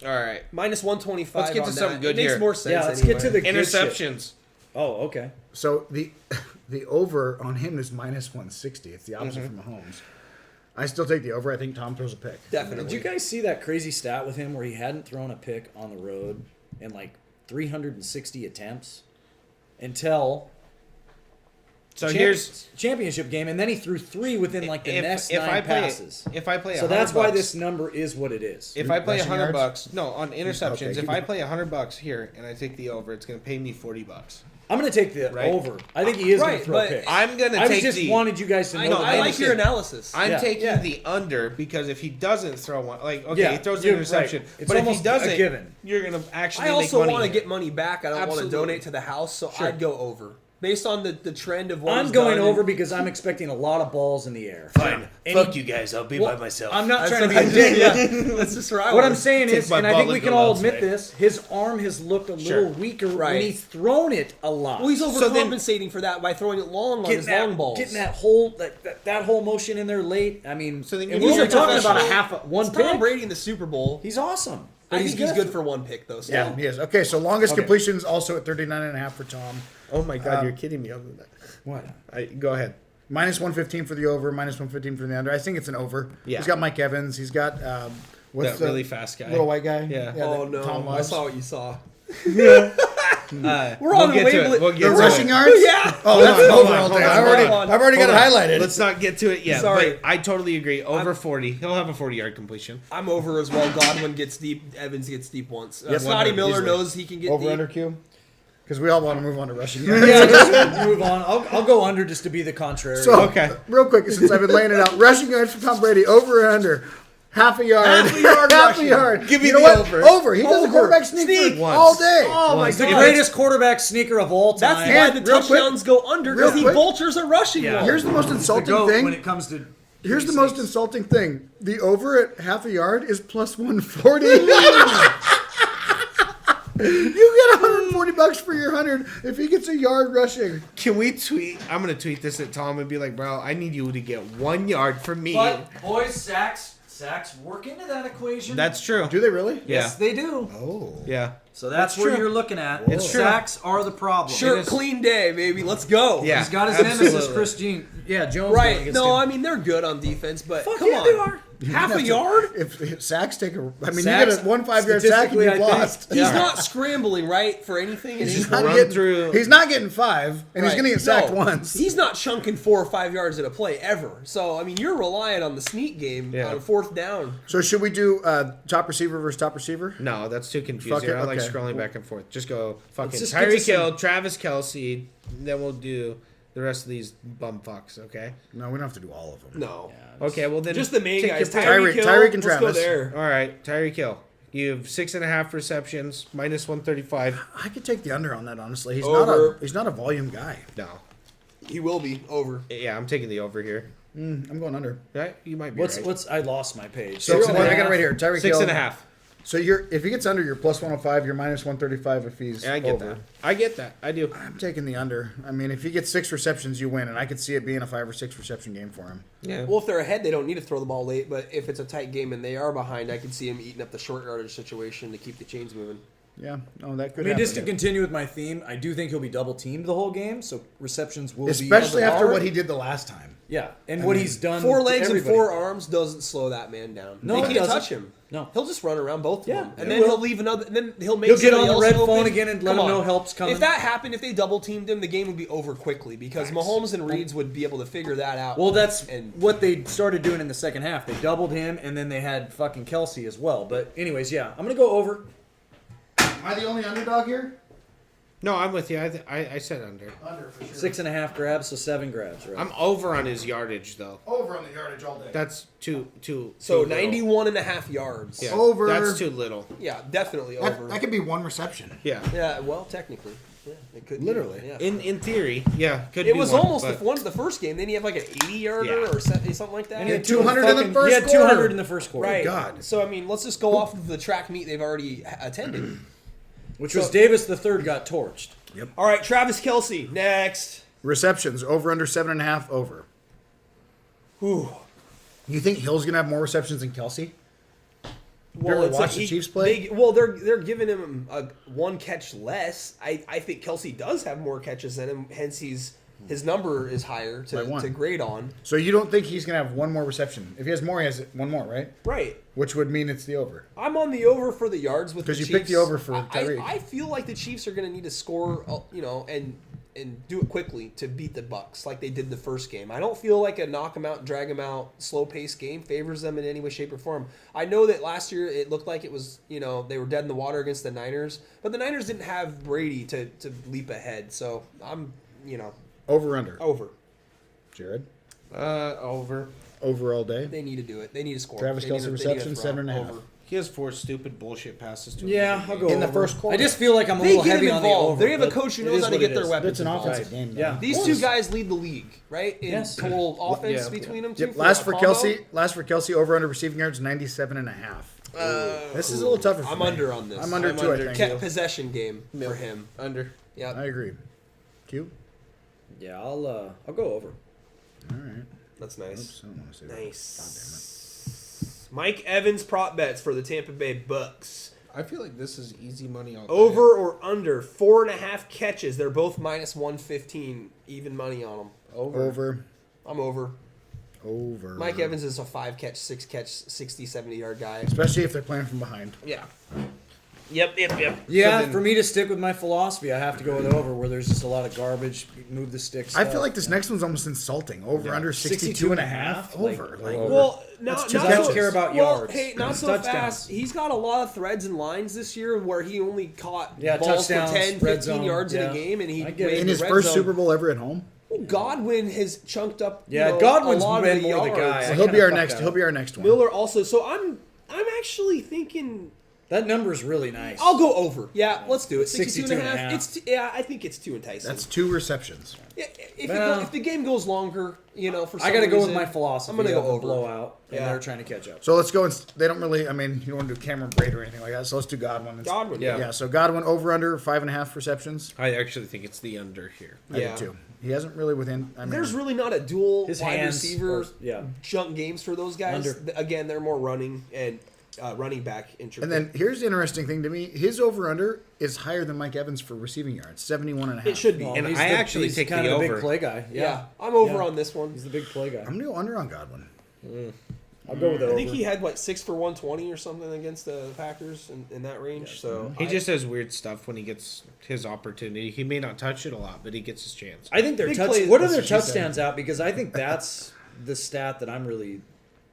All right. Minus 125. Let's get to on something that. good It makes here. more sense. Yeah, let's anyway. get to the good shit. Interceptions. Oh, okay. So the over on him is minus 160. It's the opposite from Mahomes. I still take the over. I think Tom throws a pick. Definitely. Did you guys see that crazy stat with him where he hadn't thrown a pick on the road in like 360 attempts until So here's championship game, and then he threw 3 within like the next 9 passes. If I play, So $100 that's why bucks- this number is what it is. If I play Rushing $100 yards? bucks, no, on interceptions. Okay, If keep I it- play $100 here and I take the over, it's going to pay me $40. I'm going to take the Right. over. I think he is going Right, to throw but picks. I'm going to I take just the. wanted you guys to know. I, No, know, that. I like understand. your analysis. I'm Yeah. taking Yeah. the under because if he doesn't throw one, like okay, Yeah, he throws an you're interception, right. It's but if he almost a doesn't, given. you're gonna actually I also make money. want to here. get money back. I don't want to Absolutely. donate to the house, so Sure. I'd go over. Based on the trend of what I'm he's going done over and- because I'm expecting a lot of balls in the air. Fine, And fuck he- you guys. I'll be Well, by myself. I'm not That's trying to be what a I dick. did, yeah. That's just right. What I'm saying Take is, my and I think ball we and can go all elsewhere. admit this, his arm has looked a Sure. little weaker Right. when he's thrown it a lot. Well, he's So then- overcompensating for that by throwing it long on getting his long balls. getting that whole that whole motion in there late. I mean, So then and you we're need only a talking about a professional- one It's pick. Tom Brady in the Super Bowl. He's awesome. I think he's good for for one pick though. Still. Yeah, he is. Okay, so longest Okay. completions also at 39.5 for Tom. oh my god, Um, you're kidding me. Other than that, What? go ahead. Minus 115 for the over, minus 115 for the under. I think it's an over. Yeah. He's got Mike Evans. He's got what's That the really fast guy. little white guy? Yeah. Oh that no! Tom I loves. saw what you saw. We're on the wavelength- We'll get The to rushing it. yards? Yeah. Oh, that's Hold over on, all hold day. on, I've already, hold on. I've already got it Hold on. highlighted. Let's not get to it yet. Sorry. But I totally agree. Over 40. He'll have a 40-yard completion. I'm over as well. Godwin gets deep. Evans gets deep once. Yep. Scotty Miller Easily. knows he can get Over deep. under Q? Because we all want to move on to rushing yards. Yeah, just move on. I'll go under just to be the contrary. So, Okay. real quick, since I've been laying it out, rushing yards for Tom Brady, over or under? Half a yard. Half a yard Half a rushing. yard. Give me you know the what? over. Over. He does a Over. quarterback sneak Sneak. all day. Oh my Once. the god! greatest quarterback sneaker of all time. That's why And the real quick- touchdowns go under real because he quick- vultures a rushing Yeah. one. Here's the most the insulting goat thing. when it comes to. Here's the most insulting thing. The over at half a yard is plus 140. You get $140 for your 100 if he gets a yard rushing. Can we tweet? I'm going to tweet this at Tom and be like, bro, I need you to get 1 yard from me. But boys, sacks work into that equation. That's true. Do they really? yes, they do. Oh. Yeah. So that's It's where true. you're looking at. It's true. Sacks are the problem. Sure, It is- clean day, baby. Let's go. Yeah. He's got his Absolutely. nemesis, Chris Jean. Yeah, Jones. going Right. against No, him. I mean they're good on defense, but Fuck come yeah, on. they are. Half a yard? If sacks take a... I mean, Sacks, you get a 1 5-yard sack and statistically, you've I think- lost. He's not scrambling, right, for anything. And he's not Run getting, through- He's not getting 5, and he's right. going to get sacked No, once. He's not chunking 4 or 5 yards at a play ever. So I mean, you're relying on the sneak game Yeah. on a 4th down. So should we do top receiver versus top receiver? No, that's too confusing. Fuck it, I like okay. scrolling back and forth. Just go fucking Let's just get Tyreek to some- Hill, Travis Kelce. Then we'll do The rest of these bum fucks, okay? No, we don't have to do all of them. No. Okay, well then Just the main take guys. your pick. Tyreek Hill, and let's Travis. go there. All right, Tyreek Hill. You have 6.5 receptions, minus 135. I could take the under on that. Honestly, he's Over. not a volume guy. No. He will be over. Yeah, I'm taking the over here. I'm going under. Right? You might be What's right. what's? I lost my page. So Six and a I got half. it right here. Tyreek Hill. 6.5. So if he gets under, you're plus 105. You're minus 135 if he's Yeah, I get over. that. I get that. I do. I'm taking the under. I mean, if he gets 6 receptions, you win, and I could see it being a 5 or 6 reception game for him. Yeah. Well, if they're ahead, they don't need to throw the ball late. But if it's a tight game and they are behind, I can see him eating up the short yardage situation to keep the chains moving. Yeah, no, that I could mean, happen. just to continue with my theme, I do think he'll be double teamed the whole game, so receptions will Especially be after hard. what he did the last time. Yeah, and what he's done. 4 to legs and everybody. 4 arms doesn't slow that man down. No, they it can't doesn't. touch him. No. He'll just run around both of Yeah, them, he and then will. he'll leave another. Then he'll make. He'll get somebody on the else red open. phone again and let Come him know on. help's coming. If that happened, if they double teamed him, the game would be over quickly because Mahomes and Reeds would be able to figure that out. Well, that's and what they started doing in the second half. They doubled him, and then they had fucking Kelsey as well. But anyways, yeah, I'm gonna go over. Am I the only underdog here? No, I'm with you. I said under. Under for sure. 6.5 grabs, so 7 grabs, right? I'm over on his yardage, though. Over on the yardage all day. That's too so little. 91.5 yards. Yeah, Over. That's too little. Yeah, definitely over. That could be 1 reception. Yeah. Yeah, well, technically, yeah, it could be, Literally. Yeah. In theory, yeah, could It be was one, almost but- the first game. Then he had like an 80-yarder Yeah. or something like that. And he had 200 in the first He had quarter. 200 in the first quarter. Right. God. So, I mean, let's just go off of the track meet they've already attended. Which was Davis the third got torched. All right, Travis Kelsey, next. Receptions, over under 7.5, over. Whew. You think Hill's going to have more receptions than Kelsey? ever it's watched the Chiefs play? They're giving him a 1 catch less. I think Kelsey does have more catches than him, hence his number is higher By 1. to grade on. So you don't think he's going to have 1 more reception? If he has more, he has 1 more, right? Right. Which would mean it's the over. I'm on the over for the yards with the 'Cause Chiefs. you picked the over for I- Tyreek. I feel like the Chiefs are going to need to score, and do it quickly to beat the Bucks like they did the first game. I don't feel like a knock them out, drag them out, slow paced game favors them in any way, shape, or form. I know that last year it looked like it was, they were dead in the water against the Niners, but the Niners didn't have Brady to leap ahead. So I'm, Over under. over. Jared? Over. Over all day. They need to do it. They need to score. Travis They need Kelce to- they need to reception, throw. 7.5. Over. He has 4 stupid bullshit passes to him. Yeah, I'll go In the over. first quarter. I just feel like I'm a They little get heavy him on the involved. over. They have a but coach who it knows is how to what get it their is. weapons. It's an involved. offensive game. though. Yeah. These 2 guys lead the league, right? In Yes. total offense Yeah. between them. Too, Yep. for Last a for combo. Kelsey, over under receiving yards, 97.5. This is a little tougher for I'm me. under on this. I'm under too, I think. Possession game for him. Under. Yeah. I agree. Q? Yeah, I'll go over. All right. That's nice. Oops, I don't want to say that. Nice. Mike Evans prop bets for the Tampa Bay Bucks. I feel like this is easy money all day. Over or under 4.5 catches. They're both minus 115. Even money on them. Over. I'm over. Over. Mike Evans is a 5 catch, 6 catch, 60, 70 yard guy. Especially if they're playing from behind. Yeah. Yep. Yeah, So then- for me to stick with my philosophy, I have to go with over, where there's just a lot of garbage, move the sticks. I feel like this next one's almost insulting. Over under 62.5. Over. Like, Well, no, That's 2 not I don't catches. care about well, yards. hey, not It's so touchdowns. fast. He's got a lot of threads and lines this year where he only caught Yeah, balls for touchdowns, 10, red 15 zone, yards in yeah. a game, and he I get it. made in the his red first zone. Super Bowl ever at home. Well, Godwin has chunked up. Yeah, Godwin's a lot been of the more the yards. guy. So I he'll be kinda our fucked next. that He'll up. be our next one. Miller also. So I'm actually thinking That number's really nice. I'll go over. Yeah, let's do it. 62 and a half. I think it's too enticing. That's 2 receptions. Yeah, Well- if the game goes longer, for some I got to go with reason, my philosophy. I'm gonna of go a over. blowout, and Yeah. they're trying to catch up. So let's go. They don't really. I mean, you don't want to do Cameron Braid or anything like that. So let's do Godwin. Godwin. Yeah. Yeah. So Godwin over under 5.5 receptions. I actually think it's the under here. I Yeah. do too. He hasn't really within. I mean, There's really not a dual His wide hands receiver are- yeah. junk games for those guys. Under. Again, they're more running and running back intricate. And then here's the interesting thing to me: his over under is higher than Mike Evans for receiving yards, 71.5. it should be. Well, And he's I actually he's take kind the of the over. big play guy. yeah. I'm over Yeah. on this one. He's the big play guy. I'm gonna go under on Godwin. I'll go with the I over. think he had 6 for 120 or something against the Packers in that range. So He just does weird stuff when he gets his opportunity. He may not touch it a lot, but he gets his chance. I think their Big touch. plays- What are that's their what she said. touchdowns out? Because I think that's the stat that I'm really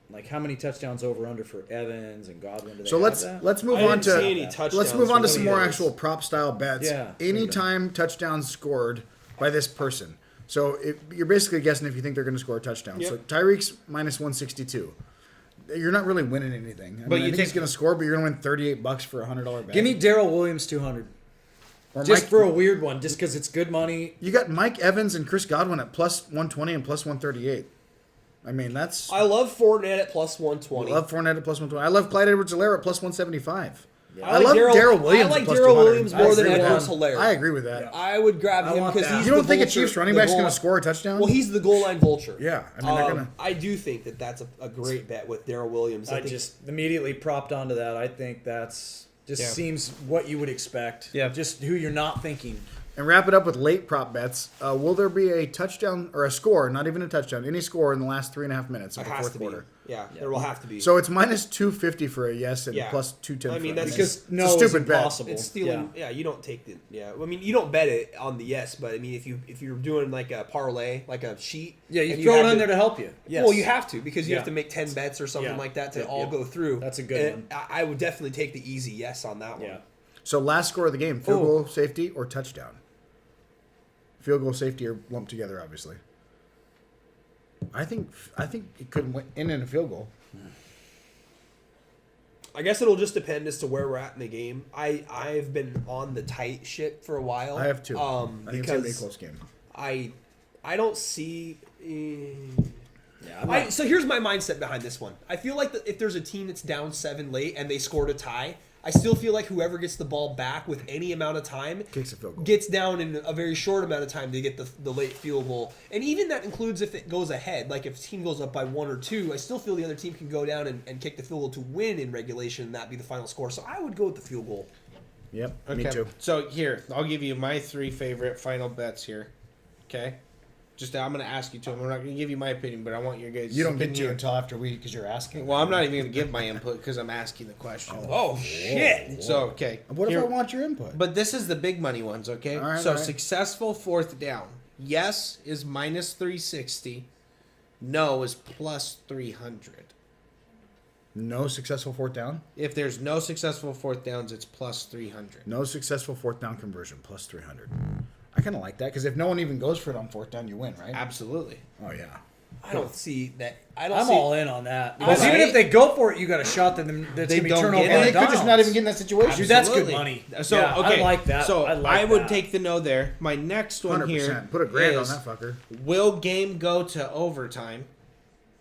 like. How many touchdowns over under for Evans and Godwin? Do they So have let's that? move I on didn't see any to touchdowns let's move on to for some any more of actual those. prop style bets. Yeah. Anytime touchdowns scored by this person. So you're basically guessing if you think they're going to score a touchdown. Yep. So Tyreek's minus 162. You're not really winning anything. I think he's going to score, but you're going to win $38 for a $100 bet. Give me Darrell Williams 200. Or Just Mike, for a weird one, just because it's good money. you got Mike Evans and Chris Godwin at plus 120 and plus 138. I mean, that's... I love Fournette at plus 120. I love Fournette at plus 120. I love Clyde Edwards-Helaire at plus 175. I love like Darrell Williams. I like at plus Darrell 200. Williams more than I agree with Edwards that. Hilaire. I agree with that. Yeah. I would grab I him want because that. he's You don't the think a vulture, Chiefs running the back's goal going to line- score a touchdown? Well, he's the goal line vulture. Yeah, I mean, they're gonna... I do think that that's a great bet with Darrell Williams. I think just immediately propped onto that. I think that's just Yeah. seems what you would expect. Yeah. Just who you're not thinking. And wrap it up with late prop bets. Will there be a touchdown or a score, not even a touchdown, any score in the last 3.5 minutes of it the has fourth to be. quarter? Yeah, there will have to be. So it's minus 250 for a yes and Yeah. plus 210 I mean, for a that's yes. Because no, it's a is stupid bet. impossible. it's stealing. Yeah. You don't take the. Yeah, I mean, you don't bet it on the yes, but I mean, if you're doing like a parlay, like a sheet, Yeah, you and throw it have in there to help you. Yes. Well, you have to because you Yeah. have to make 10 bets or something Yeah. like that to Yeah, all yeah. go through. That's a good And I would definitely take the easy yes on that one. Yeah. So last score of the game, field goal, safety, or touchdown? Field goal, safety are lumped together, obviously. I think it could win in a field goal. I guess it'll just depend as to where we're at in the game. I've been on the tight shit for a while. I have two. I think it's going to be a Because close game. I don't see. Yeah, So here's my mindset behind this one. I feel like if there's a team that's down 7 late and they scored a tie, I still feel like whoever gets the ball back with any amount of time Kicks a field goal. gets down in a very short amount of time to get the late field goal. And even that includes if it goes ahead. Like if a team goes up by 1 or 2, I still feel the other team can go down and kick the field goal to win in regulation and that be the final score. So I would go with the field goal. Yep, Okay. me too. So here, I'll give you my 3 favorite final bets here. Okay. I'm going to ask you to. I'm not going to give you my opinion, but I want your guys' You don't get to opinion. until after because you're asking. Well, I'm not even going to give my input because I'm asking the question. Oh, shit. So, okay. What if Here- I want your input? But this is the big money ones, okay? All right, so all right. successful fourth down. Yes is minus 360. No is plus 300. No successful fourth down? If there's no successful fourth downs, it's plus 300. No successful fourth down conversion, plus 300. I kind of like that because if no one even goes for it on fourth down, you win, right? Absolutely. Oh, yeah. I don't see that. I don't I'm see. all in on that. Because Right? even if they go for it, you got a shot that that's They going to be don't turnover get it. And on they could just not downs. even get in that situation. Dude, that's good Absolutely. money. So, Yeah, okay. I like that. So, I would that. take the no there. My next one 100%. here Put a grand on is, that fucker. will game go to overtime?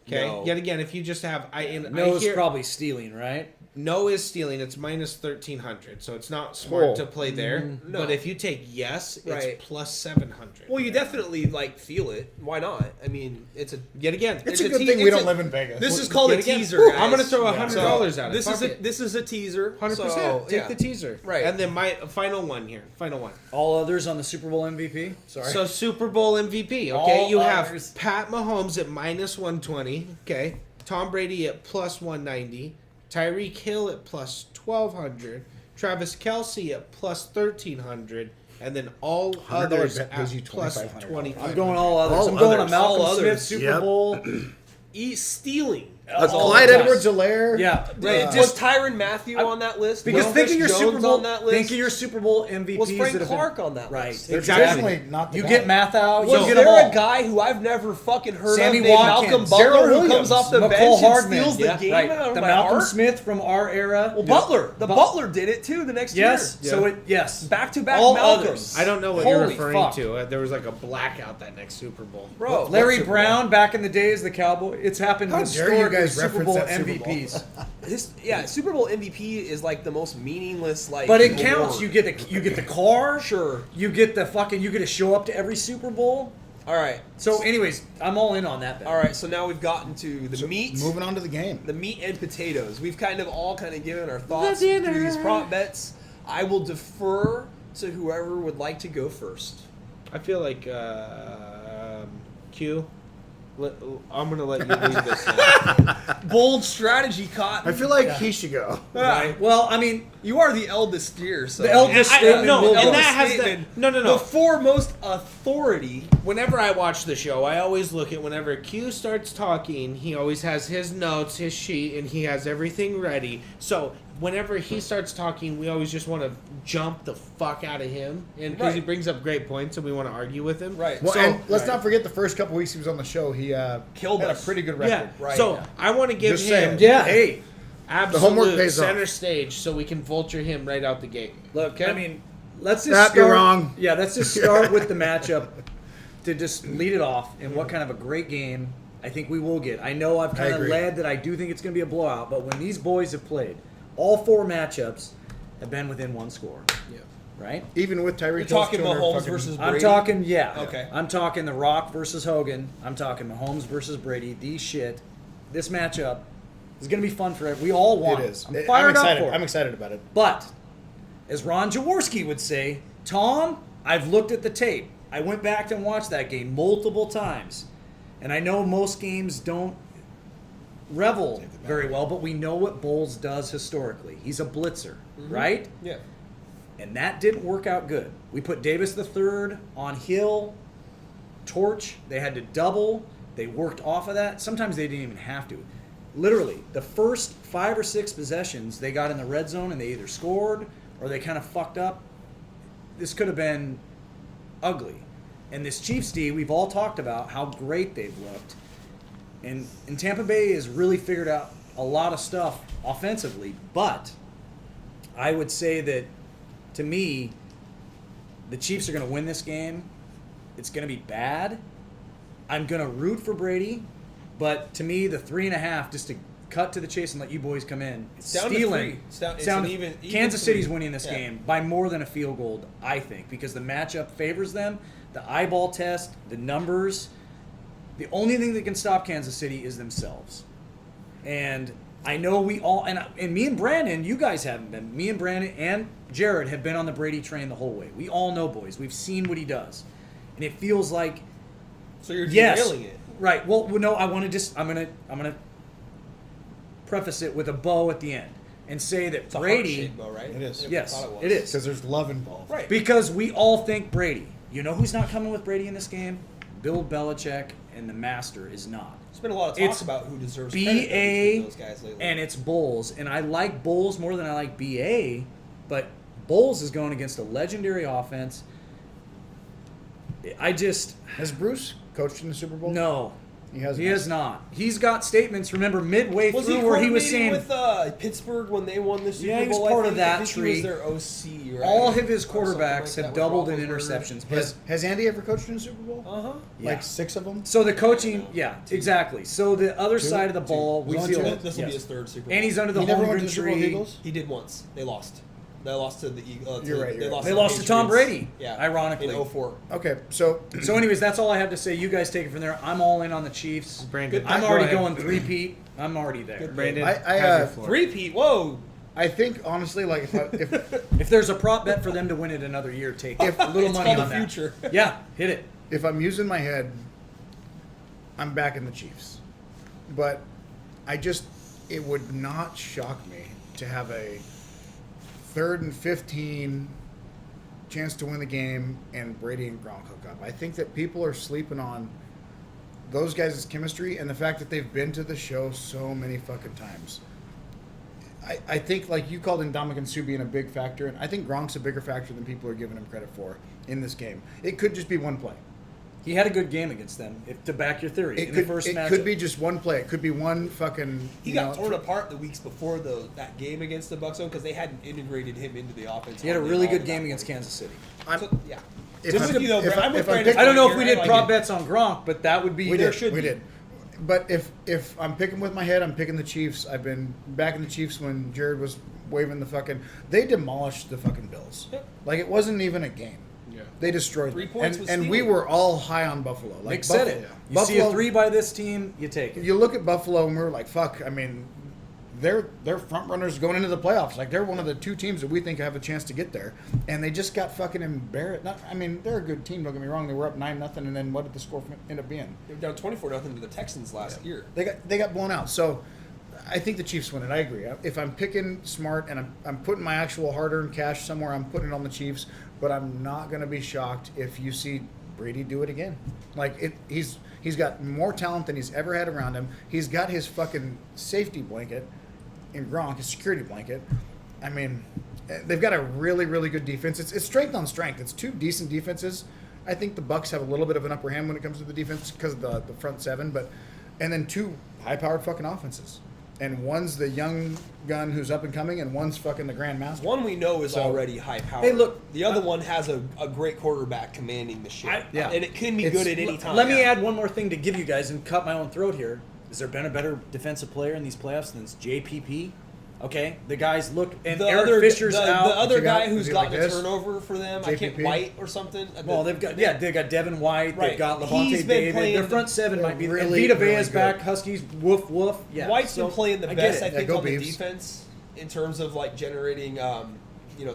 Okay. No. Yet again, if you just have No is probably stealing, right? no is stealing. It's minus 1,300, so it's not smart Oh. to play there. No. But if you take yes, Right. it's plus 700. Well, you definitely feel it. Why not? I mean, it's a. Yet again, It's a good te- thing we it's don't a- live in Vegas. This is called a yet again, teaser, woo, guys. I'm going to throw $100 at it. This Fuck is a it. this is a teaser. 100%. So, Take yeah. the teaser. Right. And then my final one here. Final one. All others on the Super Bowl MVP. Sorry. So Super Bowl MVP. Okay, All you have others. Pat Mahomes at minus 120. Okay, Tom Brady at plus 190. Tyreek Hill at plus 1,200. Travis Kelce at plus 1,300. And then all $100 others bet pays you at plus $2,500. 25. I'm going all others. All I'm going others. to Malcolm All Smith others. Super Yep. Bowl. Stealing. Clyde Edwards-Helaire. Yeah. Was Tyrann Matthew on that list? Because Was think Chris of your Jones Super Bowl. on that list? Think of your Super Bowl MVPs. Was Frank that have been- Clark on that Right. list? They're Exactly. definitely not the You guy. get math out. Was you get there them all. a guy who I've never fucking heard Sammy of named Watkins, Malcolm Darrell Butler who Williams, comes off the McCole bench Hardman, and steals the yeah, game right. out of The my Malcolm heart? Smith from our era. Well, Butler. The Butler did it too the next Yes. year. So it yes. Back-to-back All Malcolms. others. I don't know what you're Holy referring fuck. to. There was like a blackout that next Super Bowl. Bro, Larry Super Brown back in the days, the Cowboy. It's happened. How dare you guys Super reference Bowl that Super Bowl? MVPs. Super Bowl MVP is like the most meaningless But it counts. award. You get the car. Sure. You get to show up to every Super Bowl. All right. So, anyways, I'm all in on that. Bet. All right. So now we've gotten to the meat. Moving on to the game. The meat and potatoes. We've kind of given our thoughts through these prop bets. I will defer to whoever would like to go first. I feel like Q. I'm gonna let you lead this. Now. Bold strategy, Cotton. I feel like he should go. Right. Well, I mean, You are the eldest here, so The eldest statement no, will and go. that has Statement. the no. the foremost authority. Whenever I watch the show, I always look at whenever Q starts talking, he always has his notes, his sheet, and he has everything ready. So whenever he starts talking, we always just want to jump the fuck out of him, and because he brings up great points, and we want to argue with him. Right. Well, So, and let's not forget the first couple weeks he was on the show. He Killed had us. a pretty good Yeah. record. Right. So Yeah. I want to give Just him saying. Yeah. Hey, absolute homework pays center off. stage, so we can vulture him right out the gate. look, Okay? I mean, let's just Stop, start. you're wrong. Yeah, let's just start with the matchup to just lead it off and what kind of a great game I think we will get. I know I've kind of agree. led that I do think it's going to be a blowout, but when these boys have played, all 4 matchups have been within 1 score. Yeah. Right? Even with Tyreek You're Hill's talking 200 Mahomes fucking- versus Brady. I'm talking, Okay. I'm talking The Rock versus Hogan. I'm talking Mahomes versus Brady. This matchup is going to be fun for everyone. We all want It is. I'm fired excited. up for it. I'm excited about it. But, as Ron Jaworski would say, Tom, I've looked at the tape. I went back and watched that game multiple times. And I know most games don't revel very well, but we know what Bowles does historically. He's a blitzer, right? Yeah. And that didn't work out good. We put Davis the third on Hill, Torch. They had to double. They worked off of that. Sometimes they didn't even have to. Literally, the first 5 or 6 possessions they got in the red zone and they either scored or they kind of fucked up. This could have been ugly. And this Chiefs D, we've all talked about how great they've looked. And Tampa Bay has really figured out a lot of stuff offensively. But I would say that, to me, the Chiefs are going to win this game. It's going to be bad. I'm going to root for Brady. But to me, the 3.5, just to cut to the chase and let you boys come in, it's down to stealing. 3. It's down- it's down an to- even Kansas 3. City's winning this Yeah. game by more than a field goal, I think, because the matchup favors them. The eyeball test, the numbers. The only thing that can stop Kansas City is themselves. And I know we all, and me and Brandon, you guys haven't been. Me and Brandon and Jared have been on the Brady train the whole way. We all know, boys. We've seen what he does. And it feels like, So you're yes, derailing it. right. Well, no, I want to just, I'm gonna preface it with a bow at the end and say that It's a Brady, heart-shaped bow, right? It is. I yes, thought was. it is. Because there's love involved. Right. Because we all think Brady. You know who's not coming with Brady in this game? Bill Belichick, and the master is not. There's been a lot of talk It's about who deserves BA credit between those guys lately. and it's Bowles. And I like Bowles more than I like BA, but Bowles is going against a legendary offense. Has Bruce coached in the Super Bowl? No. He hasn't. He has not. He's got statements, remember, midway was through he where he was coordinating saying with Pittsburgh when they won the Super Yeah, he was Bowl? part I of think? that I think tree. He was their OC, right? all of his Or something quarterbacks like that have with doubled in Roethlisberger. interceptions. Has Andy ever coached in the Super Bowl? Uh-huh. Yeah. Like 6 of them? So the coaching, yeah, exactly. So the other side of the ball, we Only feel, two? This will be yes. his 3rd Super Bowl. And he's under the He never went Holmgren to the Super Bowl with tree. Eagles? He did once. They lost. They lost to the Eagles. You're right, you're right. They the lost to Tom Patriots. Brady, Yeah. ironically. In 04. Okay, so So, anyways, that's all I have to say. You guys take it from there. I'm all in on the Chiefs. Brandon, I'm go already ahead. going 3-peat. I'm already there. Good. Brandon, I, have your uh, floor. 3-peat. Whoa. I think, honestly, like, if If there's a prop bet for them to win it another year, take it. A little It's money called on the that. future. Yeah, hit it. if I'm using my head, I'm back in the Chiefs. But it would not shock me to have a 3rd and 15 chance to win the game and Brady and Gronk hook up. I think that people are sleeping on those guys' chemistry and the fact that they've been to the show so many fucking times. I think, like you called Ndamukong Suh being a big factor, and I think Gronk's a bigger factor than people are giving him credit for in this game. It could just be one play. He had a good game against them, to back your theory. in the first It matchup. could be just one play. It could be one fucking. He got torn apart the weeks before that game against the Bucs because they hadn't integrated him into the offense. He had a hardly really at all good at game that against point. Kansas City. So, yeah. If Just I'm- with you though, if Brad, I'm with I'm Brandon. picking- I don't know if we Here, did I prop like it. bets on Gronk, but that would be. We There did. should We be. did. But if I'm picking with my head, I'm picking the Chiefs. I've been backing the Chiefs when Jared was waving the fucking. They demolished the fucking Bills. Yep. Like it wasn't even a game. Yeah. They destroyed 3 them. points And, was and we stealing. were all high on Buffalo. Like Nick said Buffalo, it. You see a 3 by this team, you take it. You look at Buffalo and we're like, fuck. I mean, they're front runners going into the playoffs. Like they're one of the 2 teams that we think have a chance to get there, and they just got fucking embarrassed. I mean, they're a good team. Don't get me wrong. They were up 9-0, and then what did the score end up being? They were down 24-0 to the Texans last year. They got blown out. So I think the Chiefs win it. I agree. If I'm picking smart and I'm putting my actual hard-earned cash somewhere, I'm putting it on the Chiefs. But I'm not going to be shocked if you see Brady do it again. Like he's got more talent than he's ever had around him. He's got his fucking safety blanket in Gronk, his security blanket. I mean, they've got a really, really good defense. It's strength on strength. It's two decent defenses. I think the Bucs have a little bit of an upper hand when it comes to the defense because of the front seven, and then two high-powered fucking offenses. And one's the young gun who's up and coming, and one's fucking the grandmaster. One we know is already high powered. Hey, look, the other one has a great quarterback commanding the shit. Yeah. And it can be good at any time. Let me add one more thing to give you guys and cut my own throat here. Has there been a better defensive player in these playoffs than JPP? Okay, the guys look, and Eric Fisher's out. The other guy Is who's he gotten like a this? turnover for them, I can't JPP? White or something. Well, they've got Devin White, Right. they've got He's Levante been David. playing Their front seven might be. really, and Vita really Vea's good. back. Huskies, woof woof. Yeah, White's so, been playing the I best, get I it. think, go on the Beavs. defense in terms of like generating,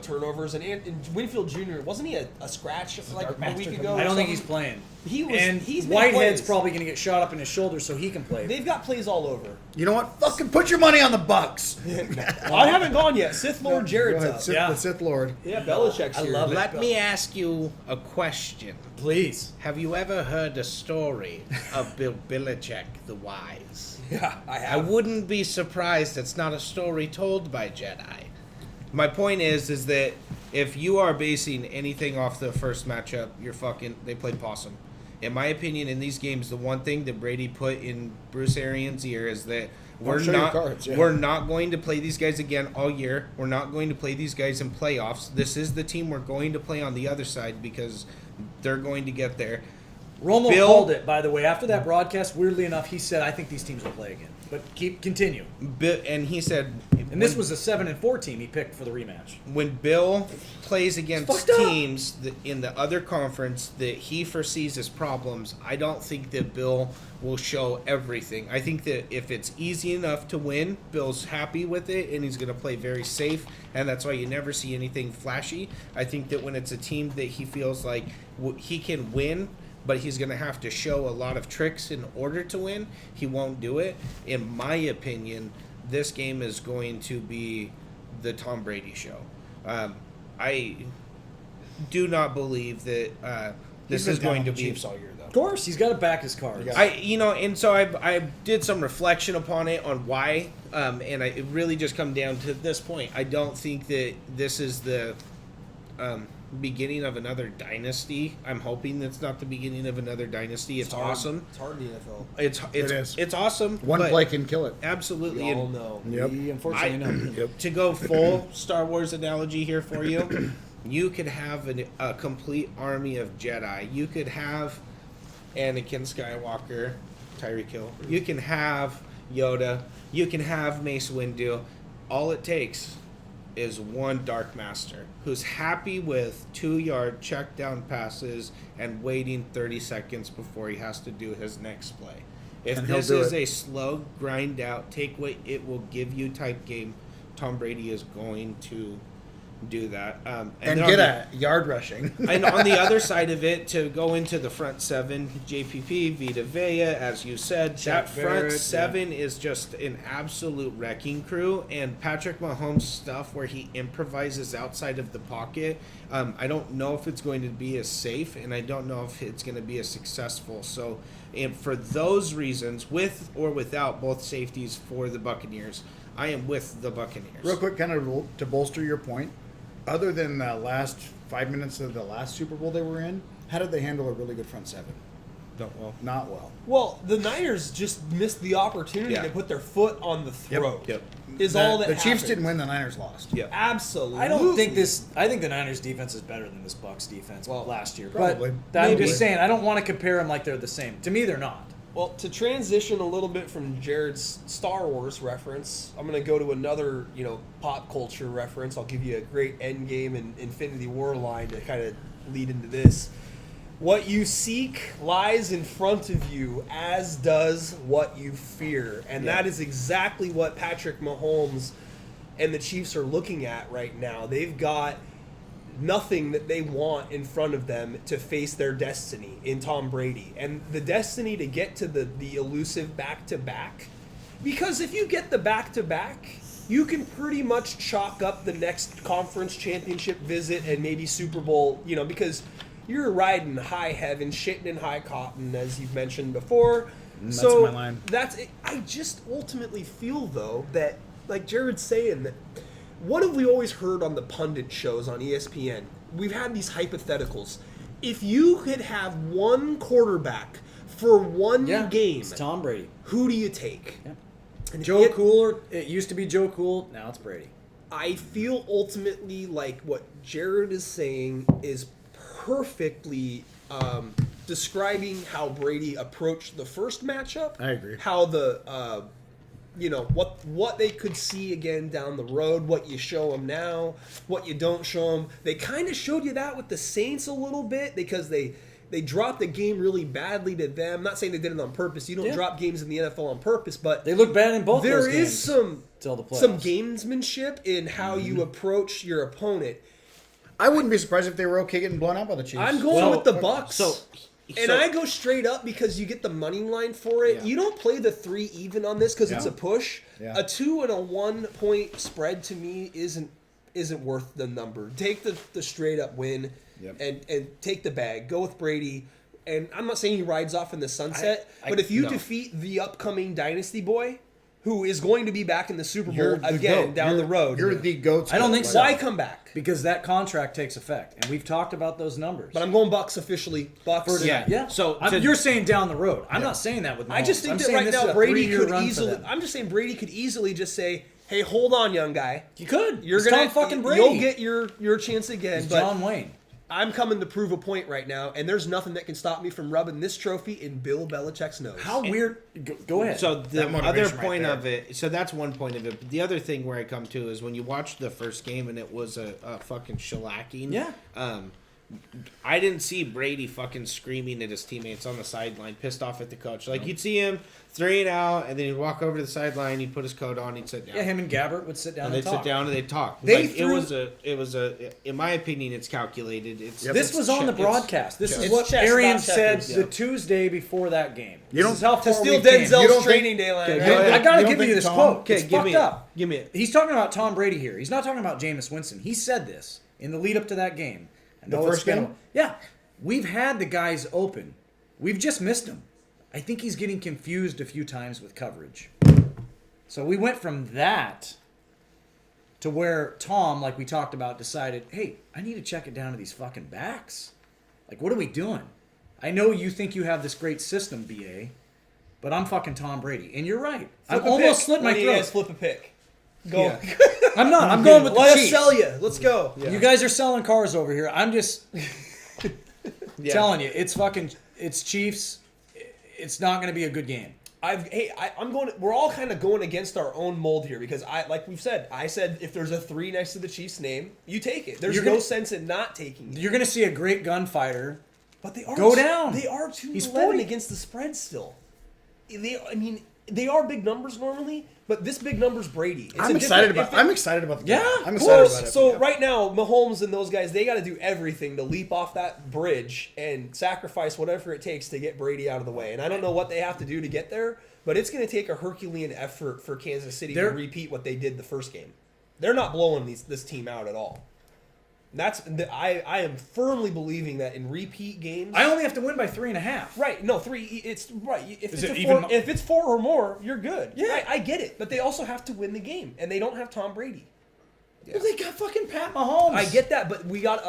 turnovers. And Winfield Jr. wasn't he a scratch like a master week coming ago? out. I or don't think something? he's playing. He was. And He's made Whitehead's plays. probably going to get shot up in his shoulder so he can play. They've got plays all over. You know what? Fucking put your money on the Bucks. I haven't gone yet. Sith Lord Jared's Go ahead, up. Sith, Yeah. the Sith Lord. Yeah, Belichick's I here. love it. Let me ask you a question. Please. Have you ever heard a story of Bill Belichick the Wise? Yeah, I I have. wouldn't be surprised it's not a story told by Jedi. My point is that if you are basing anything off the first matchup, they played possum. In my opinion, in these games, the one thing that Brady put in Bruce Arians' ear is that we're show your not cards, yeah. we're not going to play these guys again all year. We're not going to play these guys in playoffs. This is the team we're going to play on the other side because they're going to get there. Romo Bill- called it, by the way. After that broadcast, weirdly enough, he said, I think these teams will play again. But continue. And he said, And this was a 7-4 team he picked for the rematch. when Bill plays against fucked up. teams in the other conference that he foresees as problems, I don't think that Bill will show everything. I think that if it's easy enough to win, Bill's happy with it and he's going to play very safe, and that's why you never see anything flashy. I think that when it's a team that he feels like he can win, but he's going to have to show a lot of tricks in order to win, he won't do it. In my opinion, this game is going to be the Tom Brady show. I do not believe that this is going to be. Chiefs all year, though. Of course, he's got to back his cards. And so I did some reflection upon it on why, and it really just come down to this point. I don't think that this is the beginning of another dynasty. I'm hoping that's not the beginning of another dynasty. It's awesome. It's hard in the NFL. It is. It's awesome. One but play can kill it. absolutely. We all and know. Yep. We unfortunately know. to go full Star Wars analogy here for you, you could have a complete army of Jedi. You could have Anakin Skywalker, Tyreek Hill. You can have Yoda. You can have Mace Windu. All it takes is one Dark Master who's happy with 2-yard check down passes and waiting 30 seconds before he has to do his next play. If And he'll this do is it. a slow grind out, take what it will give you type game, Tom Brady is going to do that. And then get on a yard rushing. and on the other side of it, to go into the front seven, JPP, Vita Vea, as you said, that front Barrett, seven is just an absolute wrecking crew. And Patrick Mahomes' stuff where he improvises outside of the pocket, I don't know if it's going to be as safe, and I don't know if it's going to be as successful. So, and for those reasons, with or without both safeties for the Buccaneers, I am with the Buccaneers. Real quick, kind of to bolster your point, other than the last 5 minutes of the last Super Bowl they were in, how did they handle a really good front seven? Don't well. Not well. Well, the Niners just missed the opportunity Yeah. to put their foot on the throat. Yep. Is The, all that the Chiefs happened. didn't win, the Niners lost. Yeah. Absolutely. I don't think this. I think the Niners defense is better than this Bucks defense last year. probably. But I'm Maybe. just saying, I don't want to compare them like they're the same. To me, they're not. Well, to transition a little bit from Jared's Star Wars reference, I'm going to go to another, pop culture reference. I'll give you a great Endgame and Infinity War line to kind of lead into this. What you seek lies in front of you, as does what you fear. And that is exactly what Patrick Mahomes and the Chiefs are looking at right now. They've got nothing that they want in front of them to face their destiny in Tom Brady. And the destiny to get to the elusive back-to-back. Because if you get the back-to-back, you can pretty much chalk up the next conference championship visit and maybe Super Bowl, because you're riding high heaven, shitting in high cotton, as you've mentioned before. That's So my line. that's it. I just ultimately feel, though, that, like Jared's saying, that what have we always heard on the pundit shows on ESPN? We've had these hypotheticals. If you could have one quarterback for one game, it's Tom Brady. who do you take? Yeah. And Joe Cool, it used to be Joe Cool, now it's Brady. I feel ultimately like what Jared is saying is perfectly describing how Brady approached the first matchup. I agree. How the what they could see again down the road, what you show them now, what you don't show them. They kind of showed you that with the Saints a little bit because they dropped the game really badly to them. I'm not saying they did it on purpose. You don't drop games in the NFL on purpose, but they look bad in both those games. There is some playoffs. gamesmanship in how you approach your opponent. I wouldn't be surprised if they were okay getting blown out by the Chiefs. I'm going with the Bucks. So I go straight up because you get the money line for it. Yeah. You don't play the 3 even on this because it's a push. Yeah. A 2 and a 1 point spread to me isn't worth the number. Take the straight up win and take the bag. Go with Brady. And I'm not saying he rides off in the sunset, but if you defeat the upcoming dynasty boy, who is going to be back in the Super Bowl again down the road, You're the GOAT. I don't think so. Why come back? Because that contract takes effect, and we've talked about those numbers. But I'm going Bucks officially. Bucks. Yeah. So you're saying down the road. I'm not saying that with Mahomes. I just think that right now Brady could easily. I'm just saying Brady could easily just say, "Hey, hold on, young guy. You could. You're It's gonna Tom fucking Brady. You'll get your chance again." It's but John Wayne. I'm coming to prove a point right now, and there's nothing that can stop me from rubbing this trophy in Bill Belichick's nose. How weird. Go ahead. So the That other motivation point right of it, so that's one point of it. But the other thing where I come to is when you watch the first game and it was a fucking shellacking. Yeah. I didn't see Brady fucking screaming at his teammates on the sideline, pissed off at the coach. Like you'd see him 3 and out, and then he'd walk over to the sideline, he'd put his coat on, he'd sit down. Yeah, him and Gabbert would sit down and they'd talk. sit down and they'd talk. They Like, threw- it was a. In my opinion, it's calculated. This was on the broadcast. This is It's what chess, Arian not said checkers. the Tuesday before that game. You This is don't- how to far steal we've came. You don't Denzel's think- training day line. Okay, right? go ahead. I gotta You don't give you think this Tom- quote. Okay, It's give fucked me up. Give me it. He's talking about Tom Brady here. He's not talking about Jameis Winston. He said this in the lead up to that game. The first game? Yeah. We've had the guys open. We've just missed them. I think he's getting confused a few times with coverage. So we went from that to where Tom, like we talked about, decided, hey, I need to check it down to these fucking backs. Like, what are we doing? I know you think you have this great system, BA, but I'm fucking Tom Brady. And you're right. Flip I'm a almost pick. slit my One of you guys throat. flip a pick. Go. Yeah. I'm not. I'm going with the Let us Chiefs. sell you. Let's go. You guys are selling cars over here. I'm just telling you, it's Chiefs. It's not going to be a good game. I'm going. We're all kind of going against our own mold here because like we've said, I said if there's a 3 next to the Chiefs' name, you take it. There's no sense in not taking it. You're going to see a great gunfighter. But they are Go down. They are He's 2-11 40. against the spread still. They are big numbers normally, but this big number's Brady. It's I'm excited about the game. Yeah, I'm of excited course. about it. So right now, Mahomes and those guys, they got to do everything to leap off that bridge and sacrifice whatever it takes to get Brady out of the way. And I don't know what they have to do to get there, but it's going to take a Herculean effort for Kansas City to repeat what they did the first game. They're not blowing this team out at all. I am firmly believing that in repeat games. I only have to win by 3.5. Right, no, 3. It's right. If If it's 4 or more, you're good. Yeah. Right, I get it, but they also have to win the game, and they don't have Tom Brady. Well, they got fucking Pat Mahomes. I get that, but we got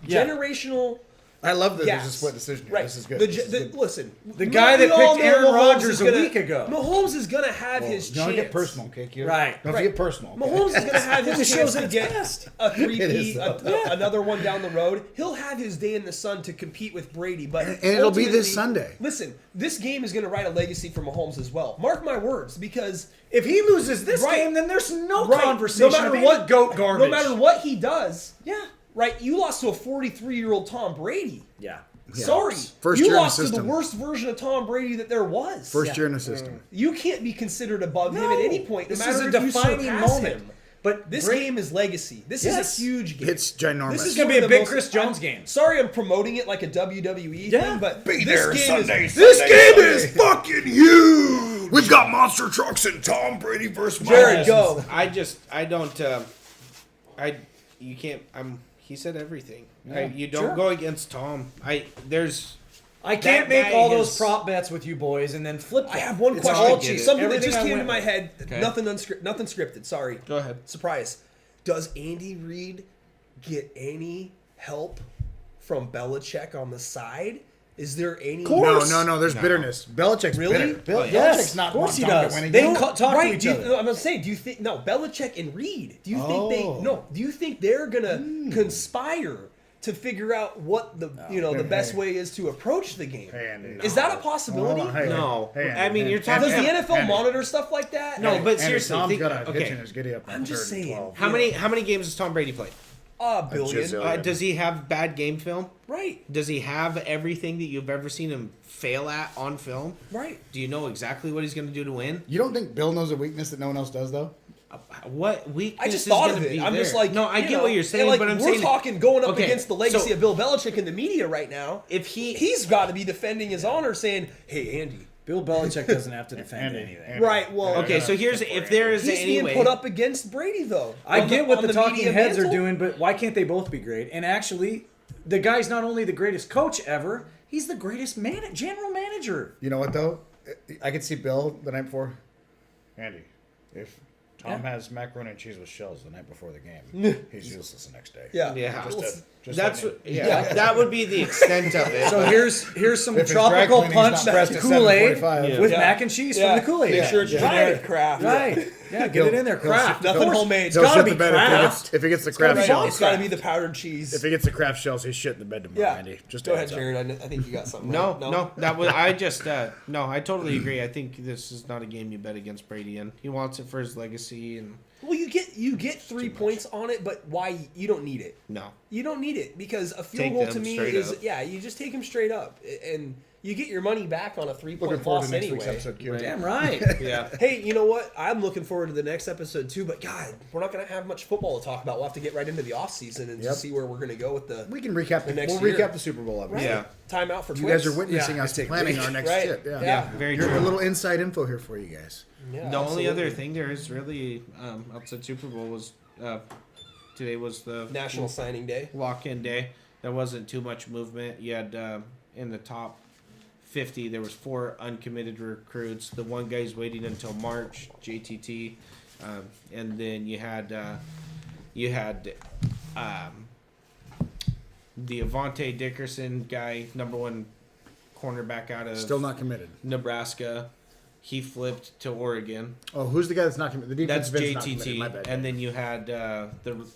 generational. I love that Yes. there's a split decision here. Right. This is good. Listen, The guy that we all picked know Aaron Mahomes Rodgers is a gonna- week ago. Mahomes is gonna have his Don't chance. get personal, okay, kid? Right. Don't Right. get personal. Okay? Mahomes is gonna have It his shows chance to at its get best. a It is, 3-peat, though. another one down the road. He'll have his day in the sun to compete with Brady, but And it'll be this ultimately- Sunday. Listen, this game is gonna write a legacy for Mahomes as well. Mark my words, because If he loses this Right. game, then there's no Right. conversation No matter of any what goat garbage. No matter what he does, Yeah. right? You lost to a 43-year-old Tom Brady. Yeah. Sorry, First you year in the lost to the system. worst version of Tom Brady that there was. First year in the system. You can't be considered above him at any point. No This matter is a if you defining surpass moment. him. But This Brady- game is legacy. This Yes. is a huge game. It's ginormous. This is gonna one be of a the big most- Chris Jones I'm game. Sorry, I'm promoting it like a WWE Yeah. thing, but Be this there game Sunday, is Sunday, this game Sunday. is fucking huge. We've got monster trucks and Tom Brady versus Jared, Mahomes. go. You can't. He said everything. Yeah, You don't sure. go against Tom. I can't That make guy all those has- prop bets with you boys and then flip them. I have one It's question. all get cheap. it. Something that Everything just I came to went my with. head. Okay. Nothing scripted. Sorry. Go ahead. Surprise. Does Andy Reid get any help from Belichick on the side? Is there any? No. There's bitterness. Belichick's Really? bitter. Yes, Belichick's not of course he talking does. winning They games. talk to each other. I'm gonna say, do you think Belichick and Reid? Do you think Do you think they're gonna conspire to figure out what the the best way is to approach the game? Is that a possibility? No. Hey, I mean, hey, you're Does talking. the NFL monitor stuff like that? No, but Andy, seriously, Tom's think, got a hitch in okay. his giddy up. I'm just saying. How many games has Tom Brady played? A billion. Gazillion. Does he have bad game film? Right. Does he have everything that you've ever seen him fail at on film? Right. Do you know exactly what he's going to do to win? You don't think Bill knows a weakness that no one else does, though? What weakness I just is thought going of to it. be I'm there? just like, no, I get what you're saying, like, but I'm we're saying talking going up Okay, against the legacy so- of Bill Belichick in the media right now. if He's got to be defending his honor, saying, "Hey, Andy." Bill Belichick doesn't have to defend Andy, anything. Andy. Right. Well, okay, so here's if there is he's any way. being put up against Brady, though. I On get what on the talking media heads are mantle. doing, but why can't they both be great? And actually, the guy's not only the greatest coach ever, he's the greatest general manager. You know what, though? I could see Bill the night before. Andy, if Tom has macaroni and cheese with shells the night before the game, he's useless the next day. Yeah. Yeah, Just that's like what, that would be the extent of it. So here's some If his dry tropical cleaning's punch not pressed at Kool-Aid 7:45. with Yeah. mac and cheese Yeah. from the Kool-Aid. Make sure it's generic craft. Right. Yeah, get it in there. Kraft. Nothing Of course. homemade. It's He'll gotta shit be the bed Kraft. if he gets the It's gotta crab be- shells. It's got to be the powdered cheese. If he gets the crab shells, he's shit in the bed tomorrow, Yeah. Andy. Just Go a ahead, heads up. Jared. I think you got something. No, right? no, that was I just no, I totally agree. I think this is not a game you bet against Brady in. He wants it for his legacy, and Well, you get 3 points on it, but why? You don't need it. no, You don't need it because a field Take goal them to me straight is up. you just take him straight up, and you get your money back on a 3-point Looking forward loss to next anyway. week's episode, Q. Damn right. yeah. Hey, you know what? I'm looking forward to the next episode too. But God, we're not going to have much football to talk about. We'll have to get right into the off season and Yep. just see where we're going to go with the. We can recap The next We'll year. recap the Super Bowl episode. Right. Yeah. Time out for You Twix. guys are witnessing Yeah. us planning our next Right. shit. Yeah. Yeah. Very You're true. a little inside info here for you guys. Yeah, The only other absolutely. thing there is really outside Super Bowl was today was the National Signing Day. lock-in day. There wasn't too much movement. You had in the top 50, there was 4 uncommitted recruits. The one guy's waiting until March, JTT, and then you had the Avante Dickerson guy, number 1 cornerback out of Still not committed. Nebraska. He flipped to Oregon. Oh, who's the guy that's not committed? The That's defensive end's not committed. JTT. My bad. And then you had the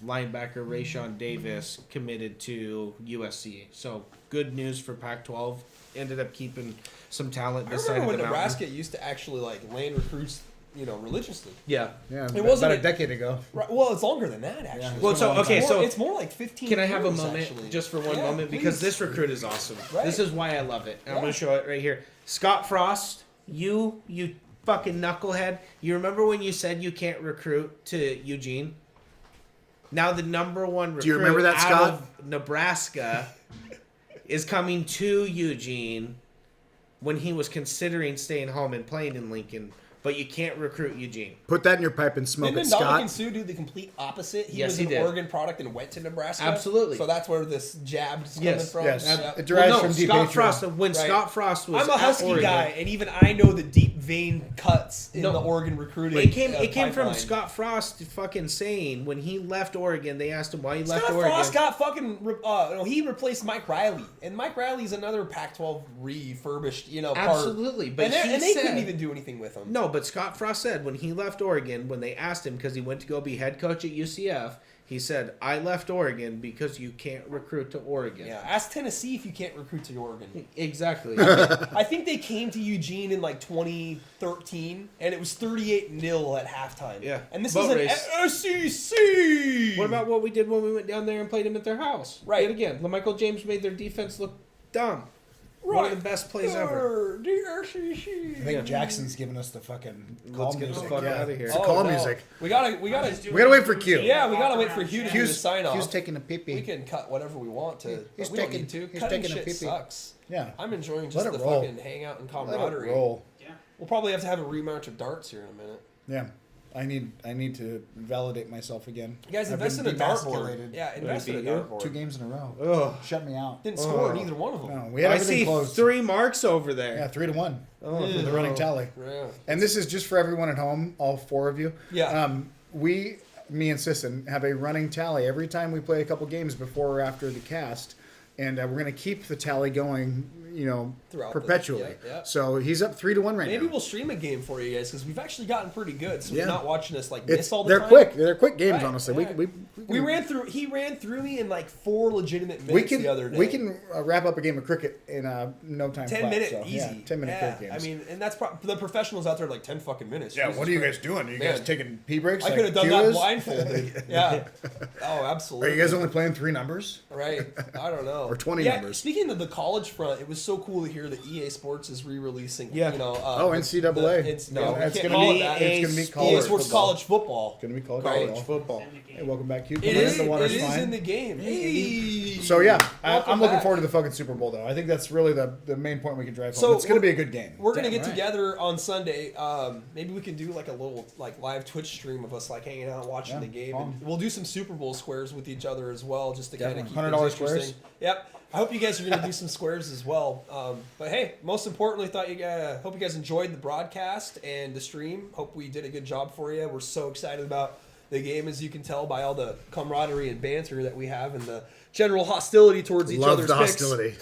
linebacker Rayshawn Davis committed to USC. So good news for Pac-12. Ended up keeping some talent I this side remember of when the Nebraska used to actually land recruits, religiously. Yeah. Yeah, It wasn't about a- a decade ago. Right. Well, it's longer than that actually. Well, so okay, It's so more, it's more like 15. can I have a years, moment actually. just for one Yeah, moment because please. this recruit is awesome. Right. This is why I love it. And I'm Yeah. going to show it right here. Scott Frost, you fucking knucklehead. You remember when you said you can't recruit to Eugene? Now the number 1 recruit Do you remember that, out Scott? of Nebraska is coming to Eugene when he was considering staying home and playing in Lincoln, but you can't recruit Eugene. Put that in your pipe and smoke Didn't it, Dominican Scott. Sue do the complete opposite? He Yes, was he an did. Oregon product and went to Nebraska. Absolutely. So that's where this jab is coming Yes, from. yes. Yeah. It derives Well, no, from deep Scott hatred. Frost. When Right. Scott Frost was I'm a at Husky Oregon, guy, and even I know the deep vein cuts in No. the Oregon recruiting. It came from pipeline. Scott Frost fucking saying when he left Oregon, they asked him why he left Scott Oregon. Frost got fucking. He replaced Mike Riley, and Mike Riley's another Pac-12 refurbished. Part. Absolutely, but and he they said- couldn't even do anything with him. No, but Scott Frost said when he left Oregon, when they asked him because he went to go be head coach at UCF, he said, "I left Oregon because you can't recruit to Oregon." Yeah, ask Tennessee if you can't recruit to Oregon. Exactly. I think they came to Eugene in 2013, and it was 38-0 at halftime. Yeah. And this Boat is an race. SEC. What about what we did when we went down there and played him at their house? Right. Yet again, LaMichael James made their defense look dumb. One of the best plays ever. The SEC. I think Jackson's giving us the fucking call Let's get the music. fuck yeah. outta here. It's the call no. music. We gotta We gotta wait for Q. Yeah, we gotta wait for Hugh to do the Q's, sign off. Q's taking a pee-pee. We can cut whatever we want to. He's but we don't taking- need to. he's Cutting taking a shit pee-pee. sucks. Yeah. I'm enjoying Let just it the roll. fucking hangout and Let it camaraderie. roll. We'll probably have to have a rematch of darts here in a minute. Yeah. I need to validate myself again. You guys I've invest in been a dartboard. demasculated Yeah, invest in a beat you? dartboard. 2 games in a row. Ugh. Shut me out. Didn't score in either one of them. No, we had I everything see closed. 3 marks over there. Yeah, 3-1. Oh, The running tally. Yeah. And this is just for everyone at home, all 4 of you. Yeah. We me and Sisson have a running tally every time we play a couple games before or after the cast, and we're going to keep the tally going, Throughout perpetually. yeah. So he's up 3-1 right now. Maybe we'll stream a game for you guys because we've actually gotten pretty good. So you're not watching us miss all the they're time. quick. They're quick games, Right, honestly. yeah. We ran through. He ran through me in like 4 legitimate minutes the other day. We can wrap up a game of cricket in no time. 10 flat, minute so, easy. Yeah, 10-minute cricket games. I mean, and that's the professionals out there are like 10 fucking minutes. yeah. Jesus What are you Christ. guys doing? Are you Man. guys taking pee breaks? I like could have done Q that is? blindfolded. Yeah. Oh, Are absolutely. you guys only playing 3 numbers? Right. I don't know. Or 20 yeah, numbers. Speaking of the college front, it was so cool to hear that EA Sports is re-releasing. Yeah. NCAA. It's Yeah, no, it's we can't gonna call be it that. it's gonna be EA college Sports football. college football. It's gonna be college College football. Hey, welcome back, Q. It Coming is. in, the water's It is fine. in the game. Hey. So yeah, Welcome I'm looking back. forward to the fucking Super Bowl though. I think that's really the main point we can drive home. So It's going to be a good game. We're gonna Damn get right. together on Sunday. Maybe we can do like a little like live Twitch stream of us like hanging out watching Yeah, the game. fun. And we'll do some Super Bowl squares with each other as well, just to kind of keep $100 things squares? interesting. Yep. I hope you guys are gonna do some squares as well. But hey, most importantly, hope you guys enjoyed the broadcast and the stream. Hope we did a good job for you. We're so excited about the game, as you can tell by all the camaraderie and banter that we have and the general hostility towards each Love other's the picks. hostility.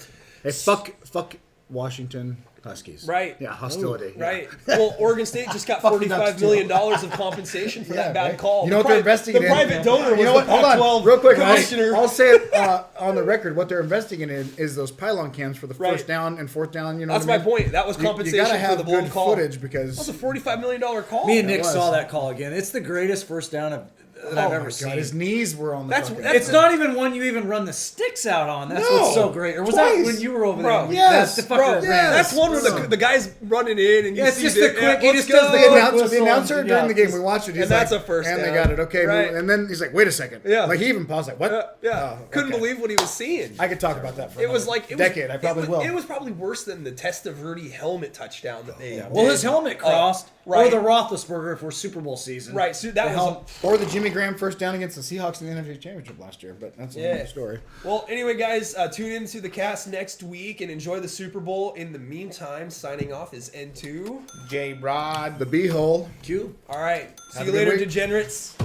Hey, fuck Washington Huskies. Right. Yeah, hostility. Yeah. Right. Well, Oregon State just got Fucking nuts, $45 million of compensation for that bad right. call. You know what they're investing in? The private donor was You know what? the Hold on, Pac-12 real quick. commissioner. I'll say it on the record. What they're investing in is those pylon cams for the Right. first down and fourth down. You know, That's what I my mean? point. That was You compensation gotta for have the blown good call. footage because That was a $45 million call. Me and Nick was. saw that call again. It's the greatest first down that I've ever seen. his knees were on the. That's- fucking- that's- It's not even one you even run the sticks out on. That's No, what's so great. Or was twice. that when you were over Bro, there? yes, That's the Bro, fucker ran. that's one where the guy's running in and you Yeah, it's see just the, the quick- he let's just go. does the quick announcer, whistle, during the yeah. game, we watched it. He's And that's like, a first and they down. got it. Okay, Right. and then he's like, "Wait a second. Yeah. Like he even paused, like, "What?" Yeah. Oh, Couldn't okay. believe what he was seeing. I could talk about that for It was another like decade. I probably will. It was probably worse than the Testaverde helmet touchdown that they. Well, did. his helmet crossed. right. Or the Roethlisberger for Super Bowl season. Right. So that The was. helm- Or the Jimmy Graham first down against the Seahawks in the NFC Championship last year, but that's another story. Well, anyway, guys, tune into the cast next week and enjoy the Super Bowl. In the meantime, signing off is N2. J Rod. The B-hole. Q. All right. See Have you a good later, week. degenerates.